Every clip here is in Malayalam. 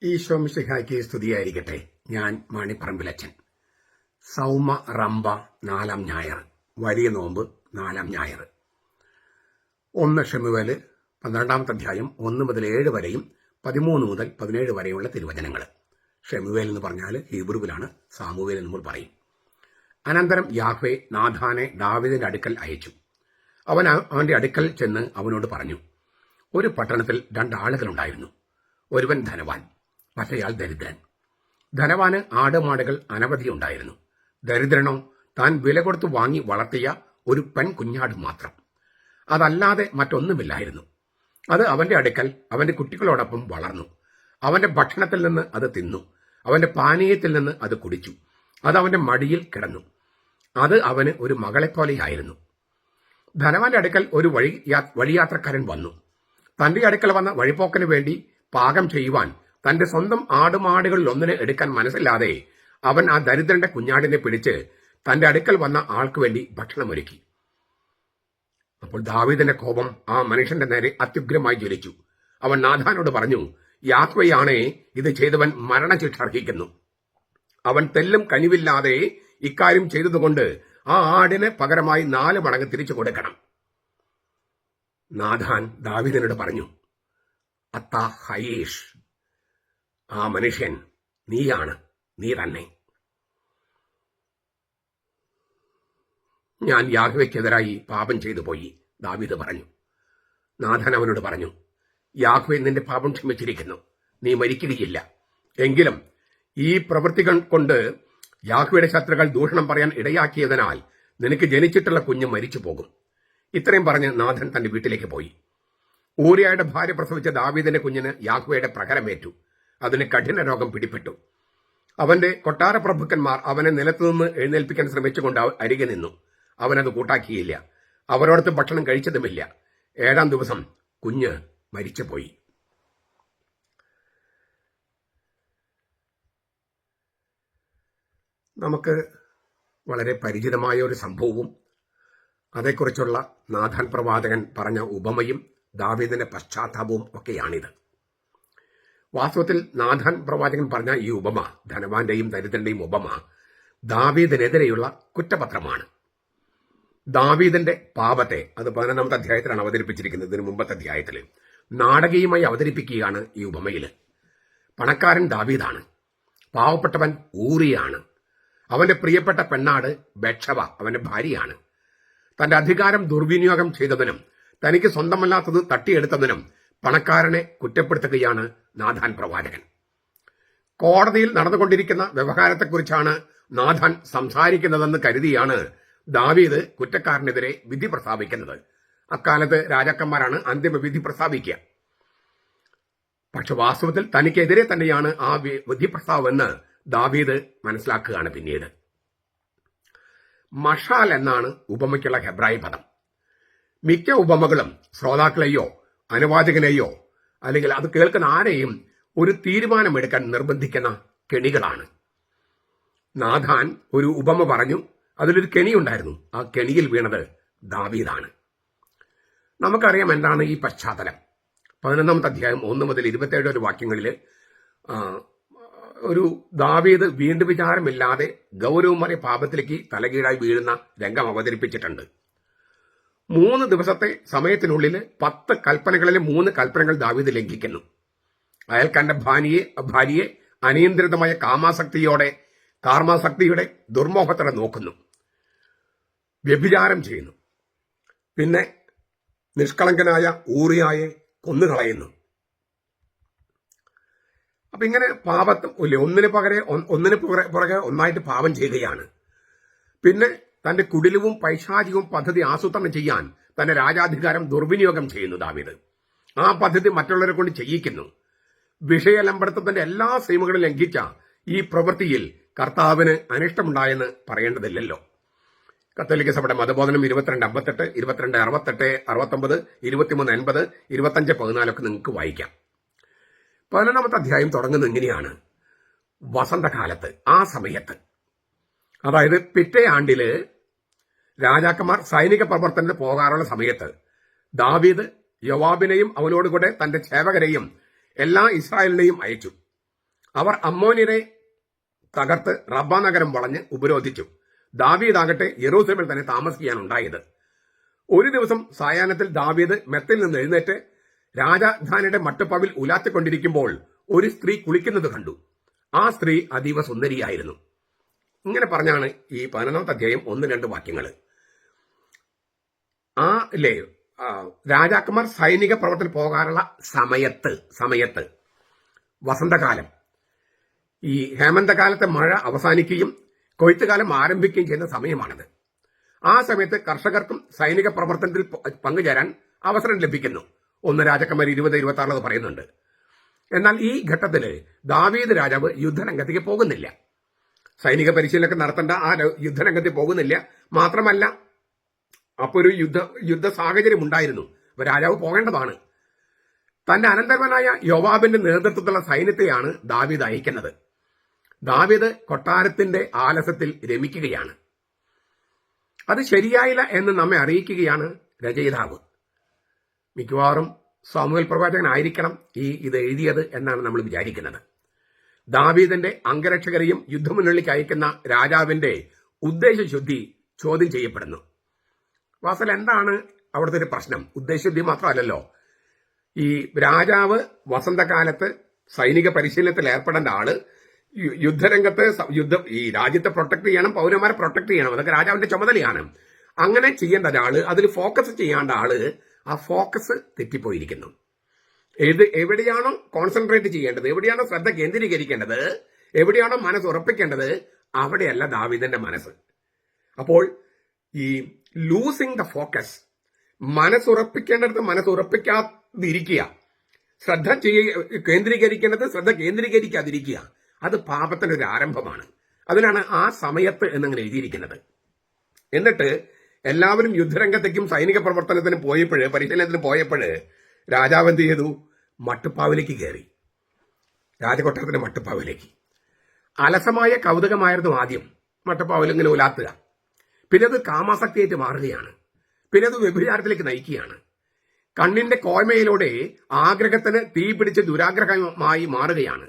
ഈശോ മിശിഹായ്ക്ക് സ്തുതിയായിരിക്കട്ടെ. ഞാൻ മാണിപ്പറമ്പിലച്ചൻ. സൗമ റംബ 4-ാം ഞായർ, വലിയ നോമ്പ് 4-ാം ഞായർ. 1 ശമൂവേൽ 12-ാമത്തെ അധ്യായം 1 മുതൽ 7 വരെയും 13 മുതൽ 17 വരെയുള്ള തിരുവചനങ്ങൾ. ഷെമുവേൽ എന്ന് പറഞ്ഞാൽ ഹീബ്രുവിലാണ്, സാമുവേൽ എന്ന് നമ്മൾ പറയും. അനന്തരം യാഹ്വേ നാഥാനെ ദാവീദിന്റെ അടുക്കൽ അയച്ചു. അവന്റെ അടുക്കൽ ചെന്ന് അവനോട് പറഞ്ഞു, ഒരു പട്ടണത്തിൽ 2 ആളുകളുണ്ടായിരുന്നു. ഒരുവൻ ധനവാൻ, മറ്റേയാൾ ദരിദ്രൻ. ധനവാന് ആടുമാടുകൾ അനവധിയുണ്ടായിരുന്നു. ദരിദ്രനോ താൻ വില കൊടുത്തു വാങ്ങി വളർത്തിയ ഒരു പെൺകുഞ്ഞാട് മാത്രം, അതല്ലാതെ മറ്റൊന്നുമില്ലായിരുന്നു. അത് അവന്റെ അടുക്കൽ അവന്റെ കുട്ടികളോടൊപ്പം വളർന്നു. അവന്റെ ഭക്ഷണത്തിൽ നിന്ന് അത് തിന്നു, അവന്റെ പാനീയത്തിൽ നിന്ന് അത് കുടിച്ചു. അത് അവന്റെ മടിയിൽ കിടന്നു. അത് അവന് ഒരു മകളെപ്പോലെയായിരുന്നു. ധനവാന്റെ അടുക്കൽ ഒരു വഴിയാത്രക്കാരൻ വന്നു. തന്റെ അടുക്കൽ വന്ന വഴിപോക്കന് വേണ്ടി പാകം ചെയ്യുവാൻ തന്റെ സ്വന്തം ആടുമാടുകളിൽ ഒന്നിനെ എടുക്കാൻ മനസ്സില്ലാതെ അവൻ ആ ദരിദ്രന്റെ കുഞ്ഞാടിനെ പിടിച്ച് തന്റെ അടുക്കൽ വന്ന ആൾക്ക് വേണ്ടി ഭക്ഷണമൊരുക്കി. അപ്പോൾ ദാവീദിന്റെ കോപം ആ മനുഷ്യന്റെ നേരെ അത്യുഗ്രമായി ജ്വലിച്ചു. അവൻ നാഥാനോട് പറഞ്ഞു, യാഹ്വയാണേ ഇത് ചെയ്തവൻ മരണശിക്ഷ അർഹിക്കുന്നു. അവൻ തെല്ലും കനിവില്ലാതെ ഇക്കാര്യം ചെയ്തതുകൊണ്ട് ആ ആടിന് പകരമായി 4 മടങ്ങ് തിരിച്ചു കൊടുക്കണം. നാഥാൻ ദാവീദിനോട് പറഞ്ഞു, അത്താ ഹയീഷ്, ആ മനുഷ്യൻ നീയാണ്, നീ തന്നെ. ഞാൻ യാഹ്വയ്ക്കെതിരായി പാപം ചെയ്തു പോയി, ദാവീദ് പറഞ്ഞു. നാഥൻ അവനോട് പറഞ്ഞു, യാഹ്വേ നിന്റെ പാപം ക്ഷമിച്ചിരിക്കുന്നു, നീ മരിക്കുകയില്ല. എങ്കിലും ഈ പ്രവൃത്തികൾ കൊണ്ട് യാഹ്വയുടെ ശത്രുക്കൾ ദൂഷണം പറയാൻ ഇടയാക്കിയതിനാൽ നിനക്ക് ജനിച്ചിട്ടുള്ള കുഞ്ഞ് മരിച്ചു പോകും. ഇത്രയും പറഞ്ഞ് നാഥൻ തന്റെ വീട്ടിലേക്ക് പോയി. ഊരിയയുടെ ഭാര്യ പ്രസവിച്ച ദാവീദിന്റെ കുഞ്ഞിന് യാഹ്വയുടെ പ്രഹരമേറ്റു. അതിന് കഠിന രോഗം പിടിപെട്ടു. അവന്റെ കൊട്ടാര പ്രഭുക്കന്മാർ അവനെ നിലത്തുനിന്ന് എഴുന്നേൽപ്പിക്കാൻ ശ്രമിച്ചുകൊണ്ട് അരികെ നിന്നു. അവനത് കൂട്ടാക്കിയില്ല. അവരോടത്ത് ഭക്ഷണം കഴിച്ചതുമില്ല. 7-ാം ദിവസം കുഞ്ഞ് മരിച്ചുപോയി. നമുക്ക് വളരെ പരിചിതമായ ഒരു സംഭവവും അതേക്കുറിച്ചുള്ള നാഥാൻ പ്രവാചകൻ പറഞ്ഞ ഉപമയും ദാവീദിന്റെ പശ്ചാത്താപവും ഒക്കെയാണിത്. വാസ്തവത്തിൽ നാഥാൻ പ്രവാചകൻ പറഞ്ഞ ഈ ഉപമ, ധനവാന്റെയും ദരിദ്രന്റെയും ഉപമ, ദാവീദിനെതിരെയുള്ള കുറ്റപത്രമാണ്. ദാവീദിന്റെ പാപത്തെ അത് 11-ാമത്തെ അധ്യായത്തിലാണ് അവതരിപ്പിച്ചിരിക്കുന്നത്. ഇതിന് മുമ്പത്തെ അധ്യായത്തിൽ നാടകീയമായി അവതരിപ്പിക്കുകയാണ് ഈ ഉപമയിൽ. പണക്കാരൻ ദാവീദാണ്, പാവപ്പെട്ടവൻ ഊറിയാണ്. അവന്റെ പ്രിയപ്പെട്ട പെണ്ണാട് ബത്ശബ അവന്റെ ഭാര്യയാണ്. തന്റെ അധികാരം ദുർവിനിയോഗം ചെയ്തതിനും തനിക്ക് സ്വന്തമല്ലാത്തത് തട്ടിയെടുത്തതിനും പണക്കാരനെ കുറ്റപ്പെടുത്തുകയാണ് നാഥാൻ പ്രവാചകൻ. കോടതിയിൽ നടന്നുകൊണ്ടിരിക്കുന്ന വ്യവഹാരത്തെക്കുറിച്ചാണ് നാഥാൻ സംസാരിക്കുന്നതെന്ന് കരുതിയാണ് ദാവീദ് കുറ്റക്കാരനെതിരെ വിധി പ്രസ്താവിക്കുന്നത്. അക്കാലത്ത് രാജാക്കന്മാരാണ് അന്തിമ വിധി പ്രസ്താവിക്കുക. പക്ഷെ വാസ്തവത്തിൽ തനിക്കെതിരെ തന്നെയാണ് ആ വിധി പ്രസ്താവമെന്ന് ദാവീദ് മനസ്സിലാക്കുകയാണ് പിന്നീട്. മഷാൽ എന്നാണ് ഉപമയ്ക്കുള്ള ഹെബ്രായ പദം. മിക്ക ഉപമകളും ശ്രോതാക്കളെയോ അനുവാചകനെയോ അല്ലെങ്കിൽ അത് കേൾക്കുന്ന ആരെയും ഒരു തീരുമാനമെടുക്കാൻ നിർബന്ധിക്കുന്ന കെണികളാണ്. നാഥാൻ ഒരു ഉപമ പറഞ്ഞു, അതിലൊരു കെണിയുണ്ടായിരുന്നു. ആ കെണിയിൽ വീണത് ദാവീദാണ്. നമുക്കറിയാം എന്താണ് ഈ പശ്ചാത്തലം. 11-ാമത്തെ അധ്യായം 1 മുതൽ 27 വാക്യങ്ങളിൽ ഒരു ദാവീദ് വീണ്ടും വിചാരമില്ലാതെ ഗൗരവമേറിയ പാപത്തിലേക്ക് തലകീഴായി വീഴുന്ന രംഗം അവതരിപ്പിച്ചിട്ടുണ്ട്. 3 ദിവസത്തെ സമയത്തിനുള്ളിൽ 10 കൽപ്പനകളിലെ 3 കൽപ്പനകൾ ദാവീദ് ലംഘിക്കുന്നു. അയാൾക്കന്റെ ഭാര്യയെ അനിയന്ത്രിതമായ കാമാസക്തിയുടെ ദുർമോഹത്തോടെ നോക്കുന്നു, വ്യഭിചാരം ചെയ്യുന്നു, പിന്നെ നിഷ്കളങ്കനായ ഊറിയായെ കൊന്നുകളയുന്നു. അപ്പൊ ഇങ്ങനെ ഒന്നിന് പുറകെ ഒന്നായിട്ട് പാപം ചെയ്യുകയാണ്. പിന്നെ തന്റെ കുടിലവും പൈശാചികവും പദ്ധതി ആസൂത്രണം ചെയ്യാൻ തന്റെ രാജാധികാരം ദുർവിനിയോഗം ചെയ്യുന്നു ദാവീദ്. ആ പദ്ധതി മറ്റുള്ളവരെ കൊണ്ട് ചെയ്യിക്കുന്നു. വിഷയലംബടത്വത്തിന്റെ എല്ലാ സീമകളും ലംഘിച്ച ഈ പ്രവൃത്തിയിൽ കർത്താവിന് അനിഷ്ടമുണ്ടായെന്ന് പറയേണ്ടതില്ലല്ലോ. കത്തോലിക്ക സഭയുടെ മതബോധനം 22:58, 22:68, 69, 23:80, 25:14 ഒക്കെ നിങ്ങൾക്ക് വായിക്കാം. 11-ാമത്തെ അധ്യായം തുടങ്ങുന്നത് ഇങ്ങനെയാണ്. വസന്തകാലത്ത്, ആ സമയത്ത്, അതായത് പിറ്റേ ആണ്ടില് രാജാക്കന്മാർ സൈനിക പ്രവർത്തനത്തിന് പോകാറുള്ള സമയത്ത് ദാവീദ് യോവാബിനെയും അവനോടുകൂടെ തന്റെ സേവകരെയും എല്ലാ ഇസ്രായേലിനെയും അയച്ചു. അവർ അമ്മോന്യരെ തകർത്ത് റബ്ബ നഗരം വളഞ്ഞ് ഉപരോധിച്ചു. ദാവീദാകട്ടെ യെരൂശലേമിൽ തന്നെ താമസിക്കാനുണ്ടായത്. ഒരു ദിവസം സായാഹ്നത്തിൽ ദാവീദ് മെത്തിൽ നിന്ന് എഴുന്നേറ്റ് രാജധാനിയുടെ മട്ടുപ്പാവിൽ ഉലാത്തിക്കൊണ്ടിരിക്കുമ്പോൾ ഒരു സ്ത്രീ കുളിക്കുന്നത് കണ്ടു. ആ സ്ത്രീ അതീവ സുന്ദരിയായിരുന്നു. ഇങ്ങനെ പറഞ്ഞാണ് ഈ 11ാമത്തെ അധ്യായം 1-2 വാക്യങ്ങൾ. രാജാക്കന്മാർ സൈനിക പ്രവർത്തനം പോകാനുള്ള സമയത്ത് വസന്തകാലം, ഈ ഹേമന്തകാലത്തെ മഴ അവസാനിക്കുകയും കൊയ്ത്തുകാലം ആരംഭിക്കുകയും ചെയ്യുന്ന സമയമാണിത്. ആ സമയത്ത് കർഷകർക്കും സൈനിക പ്രവർത്തനത്തിൽ പങ്കുചേരാൻ അവസരം ലഭിക്കുന്നു. 1 രാജാക്കന്മാർ 20-26 പറയുന്നുണ്ട്. എന്നാൽ ഈ ഘട്ടത്തിൽ ദാവീദ് രാജാവ് യുദ്ധരംഗത്തേക്ക് പോകുന്നില്ല. സൈനിക പരിശീലനമൊക്കെ നടത്തേണ്ട ആ യുദ്ധരംഗത്തിൽ പോകുന്നില്ല. മാത്രമല്ല, അപ്പോൾ ഒരു യുദ്ധ സാഹചര്യം ഉണ്ടായിരുന്നു. അപ്പൊ രാജാവ് പോകേണ്ടതാണ്. തന്റെ അനന്തരവനായ യോവാബിന്റെ നേതൃത്വത്തിലുള്ള സൈന്യത്തെയാണ് ദാവീദ് അയക്കുന്നത്. ദാവീദ് കൊട്ടാരത്തിന്റെ ആലസ്യത്തിൽ രമിക്കുകയാണ്. അത് ശരിയായില്ല എന്ന് നമ്മെ അറിയിക്കുകയാണ് രചയിതാവ്. മിക്കവാറും സാമുവേൽ പ്രവാചകനായിരിക്കണം ഇത് എഴുതിയത് എന്നാണ് നമ്മൾ വിചാരിക്കുന്നത്. ദാവീദിന്റെ അംഗരക്ഷകരെയും യുദ്ധമുന്നണിക്ക് അയക്കുന്ന രാജാവിന്റെ ഉദ്ദേശശുദ്ധി ചോദ്യം ചെയ്യപ്പെടുന്നു. വാസ്തവത്തിൽ എന്താണ് അവിടുത്തെ ഒരു പ്രശ്നം? ഉദ്ദേശശുദ്ധി മാത്രമല്ലല്ലോ. ഈ രാജാവ് വസന്തകാലത്ത് സൈനിക പരിശീലനത്തിൽ ഏർപ്പെടേണ്ട ആള്, യുദ്ധരംഗത്ത് ഈ രാജ്യത്തെ പ്രൊട്ടക്ട് ചെയ്യണം, പൗരന്മാരെ പ്രൊട്ടക്ട് ചെയ്യണം. അതൊക്കെ രാജാവിന്റെ ചുമതലയാണ്. അങ്ങനെ ചെയ്യേണ്ട ഒരാള്, അതിൽ ഫോക്കസ് ചെയ്യേണ്ട ആള്, ആ ഫോക്കസ് തെറ്റിപ്പോയിരിക്കുന്നു. എവിടെയാണോ കോൺസെൻട്രേറ്റ് ചെയ്യേണ്ടത്, എവിടെയാണോ ശ്രദ്ധ കേന്ദ്രീകരിക്കേണ്ടത്, എവിടെയാണോ മനസ്സ് ഉറപ്പിക്കേണ്ടത്, അവിടെയല്ല ദാവീദിന്റെ മനസ്സ്. അപ്പോൾ ഈ ലൂസിങ് ദ ഫോക്കസ്, മനസ്സുറപ്പിക്കേണ്ടത് മനസ്സുറപ്പിക്കാതിരിക്കുക, ശ്രദ്ധ കേന്ദ്രീകരിക്കേണ്ടത് ശ്രദ്ധ കേന്ദ്രീകരിക്കാതിരിക്കുക, അത് പാപത്തിന്റെ ഒരു ആരംഭമാണ്. അതിനാണ് ആ സമയത്ത് എന്നങ്ങനെ എഴുതിയിരിക്കുന്നത്. എന്നിട്ട് എല്ലാവരും യുദ്ധരംഗത്തേക്കും സൈനിക പ്രവർത്തനത്തിനും പരിശീലനത്തിന് പോയപ്പോൾ രാജാവ് എന്ത് ചെയ്തു? മട്ടുപ്പാവിലേക്ക് കയറി, രാജകൊട്ടാരത്തിന്റെ മട്ടുപ്പാവിലേക്ക്. അലസമായ കൗതുകമായിരുന്നു ആദ്യം മട്ടുപ്പാവിൽ ഇങ്ങനെ ഉലാത്തുക. പിന്നെ അത് കാമാസക്തിയായിട്ട് മാറുകയാണ്. പിന്നെ അത് വ്യഭിചാരത്തിലേക്ക് നയിക്കുകയാണ്. കണ്ണിന്റെ കോയ്മയിലൂടെ ആഗ്രഹത്തിന് തീ പിടിച്ച് ദുരാഗ്രഹമായി മാറുകയാണ്.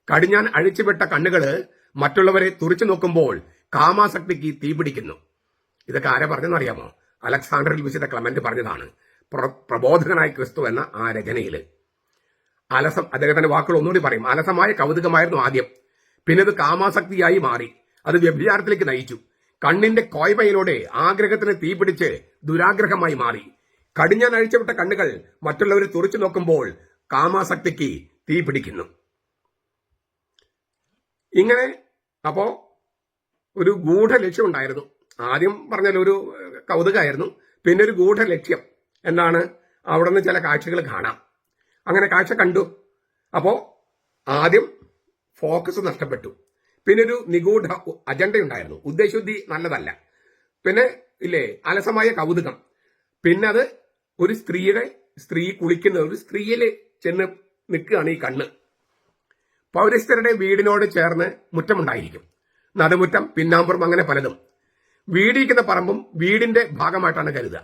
കടിഞ്ഞാൻ അഴിച്ചുവിട്ട കണ്ണുകള് മറ്റുള്ളവരെ തുറിച്ചു നോക്കുമ്പോൾ കാമാസക്തിക്ക് തീ പിടിക്കുന്നു. ഇതൊക്കെ ആരെ പറഞ്ഞെന്ന് അറിയാമോ? അലക്സാണ്ടറിൽ വിശുദ്ധ ക്ലെമന്റ് പറഞ്ഞതാണ്. പ്രബോധകനായ ക്രിസ്തു എന്ന ആ രചനയില്. അദ്ദേഹത്തിന്റെ വാക്കുകൾ ഒന്നുകൂടി പറയും. അലസമായ കൗതുകമായിരുന്നു ആദ്യം, പിന്നെ അത് കാമാസക്തിയായി മാറി, അത് വ്യഭിചാരത്തിലേക്ക് നയിച്ചു. കണ്ണിന്റെ കോയ്മയിലൂടെ ആഗ്രഹത്തിന് തീ പിടിച്ച് ദുരാഗ്രഹമായി മാറി. കടിഞ്ഞാൻ അഴിച്ചുവിട്ട കണ്ണുകൾ മറ്റുള്ളവരെ തുറിച്ചു നോക്കുമ്പോൾ കാമാസക്തിക്ക് തീ പിടിക്കുന്നു. ഇങ്ങനെ അപ്പോ ഒരു ഗൂഢലക്ഷ്യം ഉണ്ടായിരുന്നു. ആദ്യം പറഞ്ഞാൽ ഒരു കൗതുകമായിരുന്നു, പിന്നെ ഒരു ഗൂഢലക്ഷ്യം. എന്താണ്? അവിടെ നിന്ന് ചില കാഴ്ചകൾ കാണാം. അങ്ങനെ കാഴ്ച കണ്ടു. അപ്പോ ആദ്യം ഫോക്കസ് നഷ്ടപ്പെട്ടു. പിന്നെ ഒരു നിഗൂഢ അജണ്ട ഉണ്ടായിരുന്നു. ഉദ്ദേശശുദ്ധി നല്ലതല്ല. പിന്നെ അലസമായ കൗതുകം. പിന്നെ അത് ഒരു സ്ത്രീ കുളിക്കുന്ന ഒരു സ്ത്രീയിൽ ചെന്ന് നിൽക്കുകയാണ് ഈ കണ്ണ്. പൗരസ്ത്യരുടെ വീടിനോട് ചേർന്ന് മുറ്റമുണ്ടായിരിക്കും. നടുമുറ്റം, പിന്നാമ്പുറം, അങ്ങനെ പലതും. വീടിരിക്കുന്ന പറമ്പും വീടിന്റെ ഭാഗമായിട്ടാണ് കരുതുക.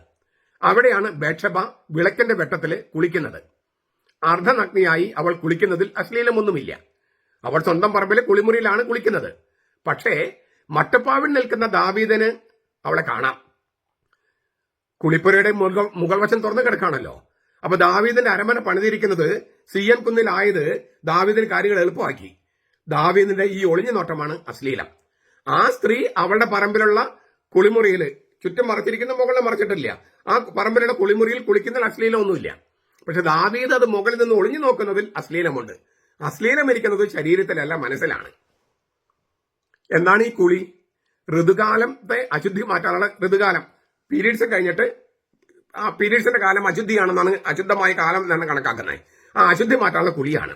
അവിടെയാണ് ബേത്ശബ വിളക്കിന്റെ വെട്ടത്തില് കുളിക്കുന്നത്. അർദ്ധനഗ്നിയായി അവൾ കുളിക്കുന്നതിൽ അശ്ലീലമൊന്നുമില്ല. അവൾ സ്വന്തം പറമ്പിലെ കുളിമുറിയിലാണ് കുളിക്കുന്നത്. പക്ഷേ മട്ടുപ്പാവിൽ നിൽക്കുന്ന ദാവീദിന് അവളെ കാണാം. കുളിപ്പുരയുടെ മുകൾ വശം തുറന്നു കിടക്കാണല്ലോ. അപ്പൊ ദാവീദിന്റെ അരമന പണിതിരിക്കുന്നത് സിയൻ കുന്നിലായത് ദാവീദിന് കാര്യങ്ങൾ എളുപ്പമാക്കി. ദാവീദിന്റെ ഈ ഒളിഞ്ഞു നോട്ടമാണ് അശ്ലീലം. ആ സ്ത്രീ അവളുടെ പറമ്പിലുള്ള കുളിമുറിയിൽ ചുറ്റും മറച്ചിരിക്കുന്ന, മുകളിൽ മറച്ചിട്ടില്ല. ആ പറമ്പിലുള്ള കുളിമുറിയിൽ കുളിക്കുന്നതിൽ അശ്ലീലമൊന്നുമില്ല. പക്ഷെ ദാവീദ് അത് മുകളിൽ നിന്ന് ഒളിഞ്ഞു നോക്കുന്നതിൽ അശ്ലീലമുണ്ട്. അശ്ലീലം ഇരിക്കുന്നത് ശരീരത്തിലല്ല, മനസ്സിലാണ്. എന്താണ് ഈ കുളി? ഋതുകാലത്തെ അശുദ്ധി മാറ്റാനുള്ള ഋതുകാലം. പീരീഡ്സ് കഴിഞ്ഞിട്ട് ആ പീരീഡ്സിന്റെ കാലം അശുദ്ധിയാണെന്നാണ്, അശുദ്ധമായ കാലം എന്നാണ് കണക്കാക്കുന്നത്. ആ അശുദ്ധി മാറ്റാനുള്ള കുളിയാണ്.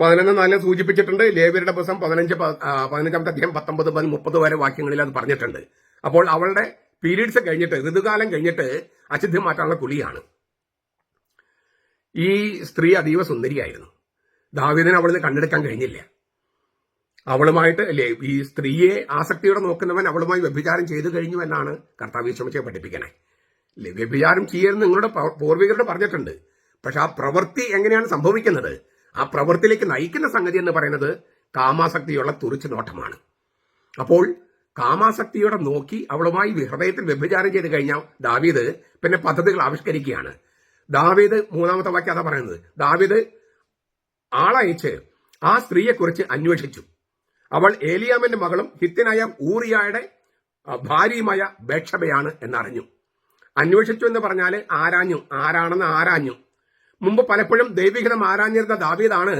11:4 സൂചിപ്പിച്ചിട്ടുണ്ട്. ലേവ്യരുടെ പുസ്തകം 15-ാമത്തെ അധ്യായം 19 മുതൽ 30 വരെ വാക്യങ്ങളിൽ അത് പറഞ്ഞിട്ടുണ്ട്. അപ്പോൾ അവളുടെ പീരീഡ്സ് കഴിഞ്ഞിട്ട്, ഋതുകാലം കഴിഞ്ഞിട്ട് അശുദ്ധി മാറ്റാനുള്ള കുളിയാണ്. ഈ സ്ത്രീ അതീവ സുന്ദരിയായിരുന്നു. ദാവീദിനെ അവിടുന്ന് കണ്ടെടുക്കാൻ കഴിഞ്ഞില്ല. അവളുമായിട്ട് ഈ സ്ത്രീയെ ആസക്തിയോടെ നോക്കുന്നവൻ അവളുമായി വ്യഭിചാരം ചെയ്തു കഴിഞ്ഞു എന്നാണ് കർത്താവ് യേശുമിശിഹായെ പഠിപ്പിക്കണേ. വ്യഭിചാരം ചെയ്യരുത് നിങ്ങളുടെ പൂർവികരോട് പറഞ്ഞിട്ടുണ്ട്. പക്ഷെ ആ പ്രവൃത്തി എങ്ങനെയാണ് സംഭവിക്കുന്നത്? ആ പ്രവൃത്തിയിലേക്ക് നയിക്കുന്ന സംഗതി എന്ന് പറയുന്നത് കാമാസക്തിയുള്ള തുറിച്ചു നോട്ടമാണ്. അപ്പോൾ കാമാസക്തിയോടെ നോക്കി അവളുമായി ഹൃദയത്തിൽ വ്യഭിചാരം ചെയ്ത് കഴിഞ്ഞാൽ ദാവീദ് പിന്നെ പദ്ധതികൾ ആവിഷ്കരിക്കുകയാണ്. ദാവീദ് 3-ാമത്തെ വാക്യം അതാ പറയുന്നത്. ദാവീദ് ആളയച്ച് ആ സ്ത്രീയെക്കുറിച്ച് അന്വേഷിച്ചു. അവൾ ഏലിയാമിന്റെ മകളും ഹിത്യനായ ഊറിയായുടെ ഭാര്യയുമായ ബേത്ശബയാണ് എന്നറിഞ്ഞു. അന്വേഷിച്ചു എന്ന് പറഞ്ഞാൽ ആരാഞ്ഞു, ആരാണെന്ന് ആരാഞ്ഞു. മുമ്പ് പലപ്പോഴും ദൈവികതം ആരാഞ്ഞിരുന്ന ദാവീദാണ്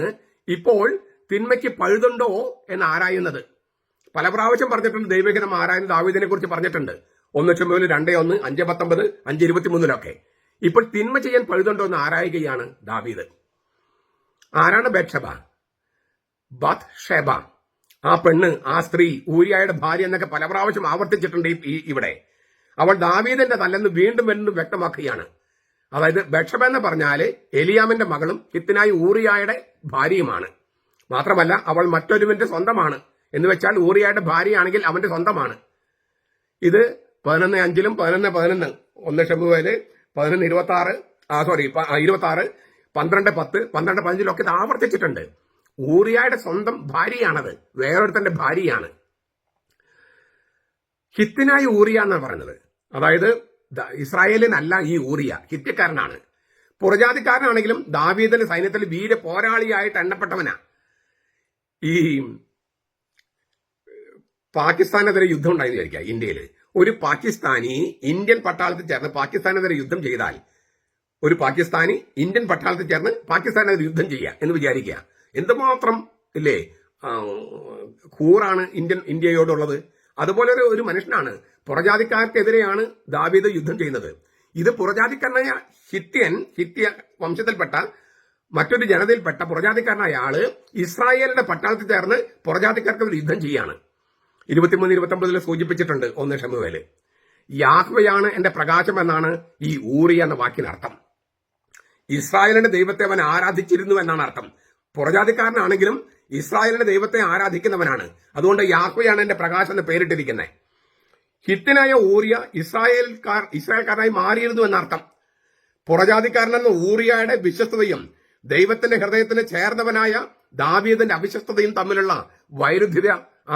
ഇപ്പോൾ തിന്മയ്ക്ക് പഴുതുണ്ടോ എന്ന് ആരായുന്നത്. പല പ്രാവശ്യം പറഞ്ഞിട്ടുണ്ട് ദൈവികതം ആരായുന്ന ദാവീദിനെ കുറിച്ച് പറഞ്ഞിട്ടുണ്ട്. 1 ശമൂവേൽ 2:1, 5:19, 5:23 ഇപ്പോൾ തിന്മ ചെയ്യാൻ പഴുതുണ്ടോ എന്ന് ആരായുകയാണ് ദാവീദ്. ആരാണ് ബേത്ശബ? ബത്ശേബ. ആ പെണ്ണ്, ആ സ്ത്രീ ഊരിയായുടെ ഭാര്യ എന്നൊക്കെ പല പ്രാവശ്യം ആവർത്തിച്ചിട്ടുണ്ട് ഇവിടെ. അവൾ ദാവീദിന്റെ തല്ലെന്ന് വീണ്ടും വീണ്ടും വ്യക്തമാക്കുകയാണ്. അതായത് ബത്ശേബ എന്ന് പറഞ്ഞാല് എലിയാമിന്റെ മകളും ഹിത്യനായ ഊറിയായുടെ ഭാര്യയുമാണ്. മാത്രമല്ല അവൾ മറ്റൊരുവന്റെ സ്വന്തമാണ്. എന്ന് വെച്ചാൽ ഊറിയായുടെ ഭാര്യയാണെങ്കിൽ അവന്റെ സ്വന്തമാണ്. ഇത് 11:5, 11:11, 1 ശമൂവേൽ 11:26, 26, 12:10, 12:15 ഇത് ആവർത്തിച്ചിട്ടുണ്ട്. ഊറിയായുടെ സ്വന്തം ഭാര്യയാണത്, വേറൊരുത്തന്റെ ഭാര്യയാണ്. ഹിത്യനായ ഊറിയ എന്നാണ് പറഞ്ഞത്. അതായത് ഇസ്രായേലിനല്ല ഈ ഊറിയ, ഹിത്യക്കാരനാണ്. പുറജാതിക്കാരനാണെങ്കിലും ദാവീദിന്റെ സൈന്യത്തിൽ വീര പോരാളിയായിട്ട് എണ്ണപ്പെട്ടവനാ. ഈ പാകിസ്ഥാനെതിരെ യുദ്ധം ഉണ്ടായെന്ന് വിചാരിക്കുക. ഇന്ത്യയിൽ ഒരു പാകിസ്ഥാനി ഇന്ത്യൻ പട്ടാളത്തിൽ ചേർന്ന് പാകിസ്ഥാനെതിരെ യുദ്ധം ചെയ്താൽ, ഒരു പാകിസ്ഥാനി ഇന്ത്യൻ പട്ടാളത്തിൽ ചേർന്ന് പാകിസ്ഥാനെതിരെ യുദ്ധം ചെയ്യുക എന്ന് വിചാരിക്കുക. എന്തുമാത്രം ഇല്ലേ കൂറാണ് ഇന്ത്യയോടുള്ളത്. അതുപോലെ ഒരു മനുഷ്യനാണ്. പുറജാതിക്കാർക്കെതിരെയാണ് ദാവീദ് യുദ്ധം ചെയ്യുന്നത്. ഇത് പുറജാതിക്കാരനായ ഹിത്യ വംശത്തിൽപ്പെട്ട മറ്റൊരു ജനതയിൽപ്പെട്ട പുറജാതിക്കാരനായ ആള് ഇസ്രായേലിന്റെ പട്ടാളത്തിൽ ചേർന്ന് പുറജാതിക്കാർക്കെതിരെ യുദ്ധം ചെയ്യാണ്. 23-29 സൂചിപ്പിച്ചിട്ടുണ്ട് 1 ശമൂവേൽ. യാഹ്വയാണ് എന്റെ പ്രകാശം എന്നാണ് ഈ ഊറിയ എന്ന വാക്കിനർത്ഥം. ഇസ്രായേലിന്റെ ദൈവത്തെ അവൻ ആരാധിച്ചിരുന്നു എന്നാണ് അർത്ഥം. പുറജാതിക്കാരനാണെങ്കിലും ഇസ്രായേലിന്റെ ദൈവത്തെ ആരാധിക്കുന്നവനാണ്. അതുകൊണ്ട് യാഹ്വയാണ് എന്റെ പ്രകാശം എന്ന് പേരിട്ടിരിക്കുന്നത്. ഹിത്യനായ ഊറിയ ഇസ്രായേൽക്കാരനായി മാറിയിരുന്നു എന്നർത്ഥം. പുറജാതിക്കാരനെന്ന ഊറിയയുടെ വിശ്വസ്തതയും ദൈവത്തിന്റെ ഹൃദയത്തിന് ചേർന്നവനായ ദാവീദിന്റെ അവിശ്വസ്തതയും തമ്മിലുള്ള വൈരുദ്ധ്യത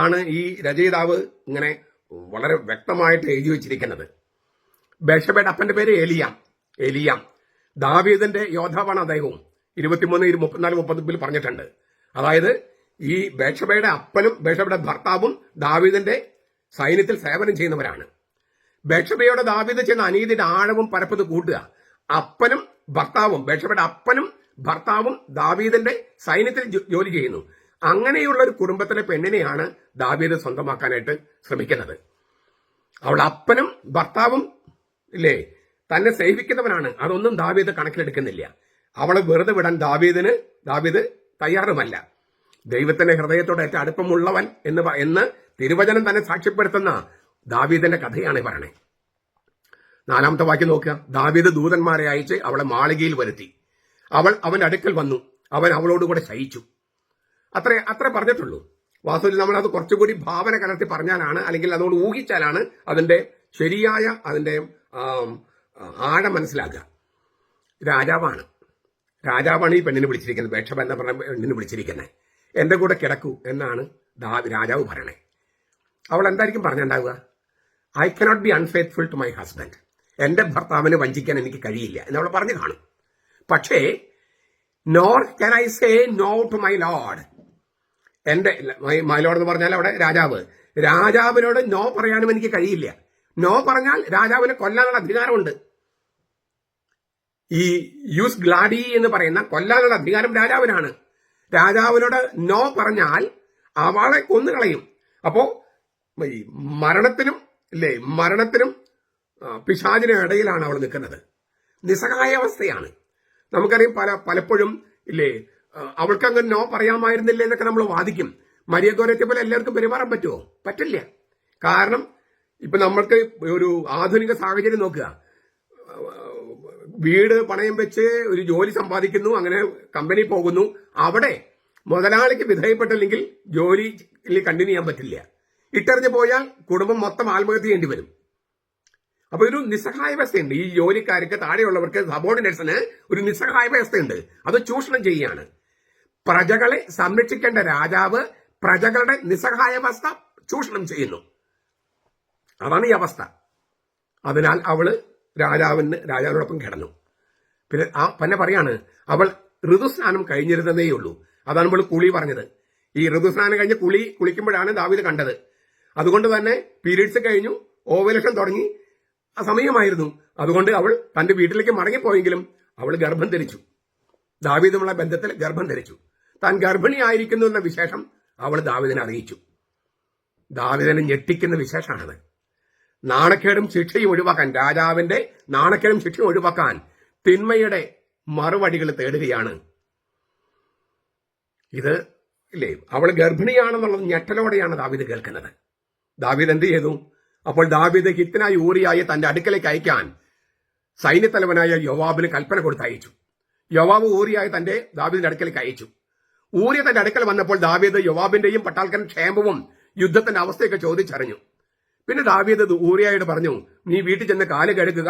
ആണ് ഈ രചയിതാവ് ഇങ്ങനെ വളരെ വ്യക്തമായിട്ട് എഴുതി വച്ചിരിക്കുന്നത്. ബേത്ശബയുടെ അപ്പന്റെ പേര് ഏലിയാം. ദാവീദിന്റെ യോദ്ധാവാണ് അദ്ദേഹവും. 23, 34, 30 പറഞ്ഞിട്ടുണ്ട്. അതായത് ഈ ബേത്ശബയുടെ അപ്പനും ബേത്ശബയുടെ ഭർത്താവും ദാവീദിന്റെ സൈന്യത്തിൽ സേവനം ചെയ്യുന്നവരാണ്. ബേത്ശബയോട് ദാവീദ് ചെയ്യുന്ന അനീതിയുടെ ആഴവും പരപ്പത് കൂട്ടുക. ബേത്ശബയുടെ അപ്പനും ഭർത്താവും ദാവീദിന്റെ സൈന്യത്തിൽ ജോലി ചെയ്യുന്നു. അങ്ങനെയുള്ള ഒരു കുടുംബത്തിലെ പെണ്ണിനെയാണ് ദാവീദ് സ്വന്തമാക്കാനായിട്ട് ശ്രമിക്കുന്നത്. അവളുടെ അപ്പനും ഭർത്താവും ഇല്ലേ തന്നെ സേവിക്കുന്നവനാണ്. അതൊന്നും ദാവീദ് കണക്കിലെടുക്കുന്നില്ല. അവളെ വെറുതെ വിടാൻ ദാവീദ് തയ്യാറുമല്ല. ദൈവത്തിന്റെ ഹൃദയത്തോട് ഏറ്റവും അടുപ്പമുള്ളവൻ എന്ന് തിരുവചനം തന്നെ സാക്ഷ്യപ്പെടുത്തുന്ന ദാവീദിന്റെ കഥയാണ് പറയണേ. 4-ാമത്തെ വാക്യം നോക്കുക. ദാവീദ് ദൂതന്മാരെ അയച്ച് അവളെ മാളികയിൽ വരുത്തി. അവൾ അവന്റെ അടുക്കൽ വന്നു. അവൻ അവളോടുകൂടെ ശയിച്ചു. അത്രേ പറഞ്ഞിട്ടുള്ളൂ. വാസ്തവത്തിൽ നമ്മൾ അത് കുറച്ചുകൂടി ഭാവന കലർത്തി പറഞ്ഞാലാണ്, അല്ലെങ്കിൽ അതുകൊണ്ട് ഊഹിച്ചാലാണ് അതിന്റെ ശരിയായ അതിന്റെ ആഴം മനസ്സിലാക്കുക. രാജാവാണ് ഈ പെണ്ണിനെ വിളിച്ചിരിക്കുന്നത്. ബേത്ശബ എന്ന പറഞ്ഞ പെണ്ണിനെ വിളിച്ചിരിക്കുന്നത്. എന്റെ കൂടെ കിടക്കൂ എന്നാണ് രാജാവ് പറയണേ. അവൾ എന്തായിരിക്കും പറഞ്ഞുണ്ടാവുക? I cannot be unfaithful to my husband. എന്റെ ഭർത്താവിനെ വഞ്ചിക്കാൻ എനിക്ക് കഴിയില്ല എന്നവൾ പറഞ്ഞു കാണും. പക്ഷേ nor can I say no to my lord. My lord എന്ന് പറഞ്ഞാൽ അവിടെ രാജാവിനോട് നോ പറയാനും എനിക്ക് കഴിയില്ല. നോ പറഞ്ഞാൽ രാജാവിനെ കൊല്ലാനുള്ള അധികാരമുണ്ട്. ഈ യൂസ് ഗ്ലാഡി എന്ന് പറയുന്ന കൊല്ലാനുള്ള അധികാരം രാജാവിനാണ്. രാജാവിനോട് നോ പറഞ്ഞാൽ അവളെ കൊന്നുകളയും. അപ്പോ മരണത്തിനും പിശാചിനും ഇടയിലാണ് അവൾ നിൽക്കുന്നത്. നിസ്സഹായാവസ്ഥയാണ്. നമുക്കറിയാം പലപ്പോഴും ഇല്ലേ അവൾക്കങ്ങനെ നോ പറയാമായിരുന്നില്ല എന്നൊക്കെ നമ്മൾ വാദിക്കും. മരിയ ഗോരത്തെ പോലെ എല്ലാവർക്കും പെരുമാറാൻ പറ്റുമോ? പറ്റില്ല. കാരണം ഇപ്പൊ നമ്മൾക്ക് ഒരു ആധുനിക സാഹചര്യം നോക്കുക. വീട് പണയം വെച്ച് ഒരു ജോലി സമ്പാദിക്കുന്നു, അങ്ങനെ കമ്പനി പോകുന്നു. അവിടെ മുതലാളിക്ക് വിധേയപ്പെട്ടില്ലെങ്കിൽ ജോലി കണ്ടിന്യൂ ചെയ്യാൻ പറ്റില്ല. ഇട്ടെറിഞ്ഞു പോയാൽ കുടുംബം മൊത്തം ആത്മഹത്യ ചെയ്യേണ്ടി വരും. അപ്പൊ ഒരു നിസ്സഹായാവസ്ഥയുണ്ട്. ഈ ജോലിക്കാർക്ക്, താഴെയുള്ളവർക്ക്, സബോർഡിനേറ്റ്സിന് ഒരു നിസ്സഹായാവസ്ഥയുണ്ട്. അത് ചൂഷണം ചെയ്യുകയാണ്. പ്രജകളെ സംരക്ഷിക്കേണ്ട രാജാവ് പ്രജകളുടെ നിസ്സഹായാവസ്ഥ ചൂഷണം ചെയ്യുന്നു. അതാണ് ഈ അവസ്ഥ. അതിനാൽ അവള് രാജാവിനോടൊപ്പം കിടന്നു. പിന്നെ പറയാണ്, അവൾ ഋതുസ്നാനം കഴിഞ്ഞിരുന്നതേ ഉള്ളൂ. അതാണ് അവൾ കുളി പറഞ്ഞത്. ഈ ഋതുസ്നാനം കഴിഞ്ഞ് കുളിക്കുമ്പോഴാണ് ദാവീദ് കണ്ടത്. അതുകൊണ്ട് തന്നെ പീരീഡ്സ് കഴിഞ്ഞു, ഓവലേഷൻ തുടങ്ങി ആ സമയമായിരുന്നു. അതുകൊണ്ട് അവൾ തന്റെ വീട്ടിലേക്ക് മടങ്ങിപ്പോയെങ്കിലും അവൾ ഗർഭം ധരിച്ചു. ദാവീദുമുള്ള ബന്ധത്തിൽ ഗർഭം ധരിച്ചു. താൻ ഗർഭിണിയായിരിക്കുന്നു എന്ന വിശേഷം അവൾ ദാവീദിനെ അറിയിച്ചു. ദാവീദിനെ ഞെട്ടിക്കുന്ന വിശേഷമാണത്. നാണക്കേടും ശിക്ഷയും ഒഴിവാക്കാൻ, രാജാവിന്റെ നാണക്കേടും ശിക്ഷയും ഒഴിവാക്കാൻ തിന്മയുടെ മറുവടികൾ തേടുകയാണ്. ഇത് ഇല്ലേ, അവൾ ഗർഭിണിയാണെന്നുള്ളത് ഞെട്ടലോടെയാണ് ദാവീദ് കേൾക്കുന്നത്. ദാവീദ് എന്ത് ചെയ്തു? അപ്പോൾ ദാവീദ് ഹിത്തനായ ഊറിയായി തന്റെ അടുക്കലേക്ക് അയക്കാൻ സൈന്യത്തലവനായ യോവാബിന് കൽപ്പന കൊടുത്തയച്ചു. യോവാബ് ഊറിയായി തന്റെ ദാവീദിന്റെ അടുക്കലേക്ക് അയച്ചു. ഊറിയ തന്റെ അടുക്കൽ വന്നപ്പോൾ ദാവീദ് യോവാബിന്റെയും പട്ടാൾക്കാരൻ ക്ഷേമവും യുദ്ധത്തിന്റെ അവസ്ഥയൊക്കെ ചോദിച്ചറിഞ്ഞു. പിന്നെ ദാവീദ് ഊറിയായോട് പറഞ്ഞു, നീ വീട്ടിൽ ചെന്ന് കാല് കഴുകുക.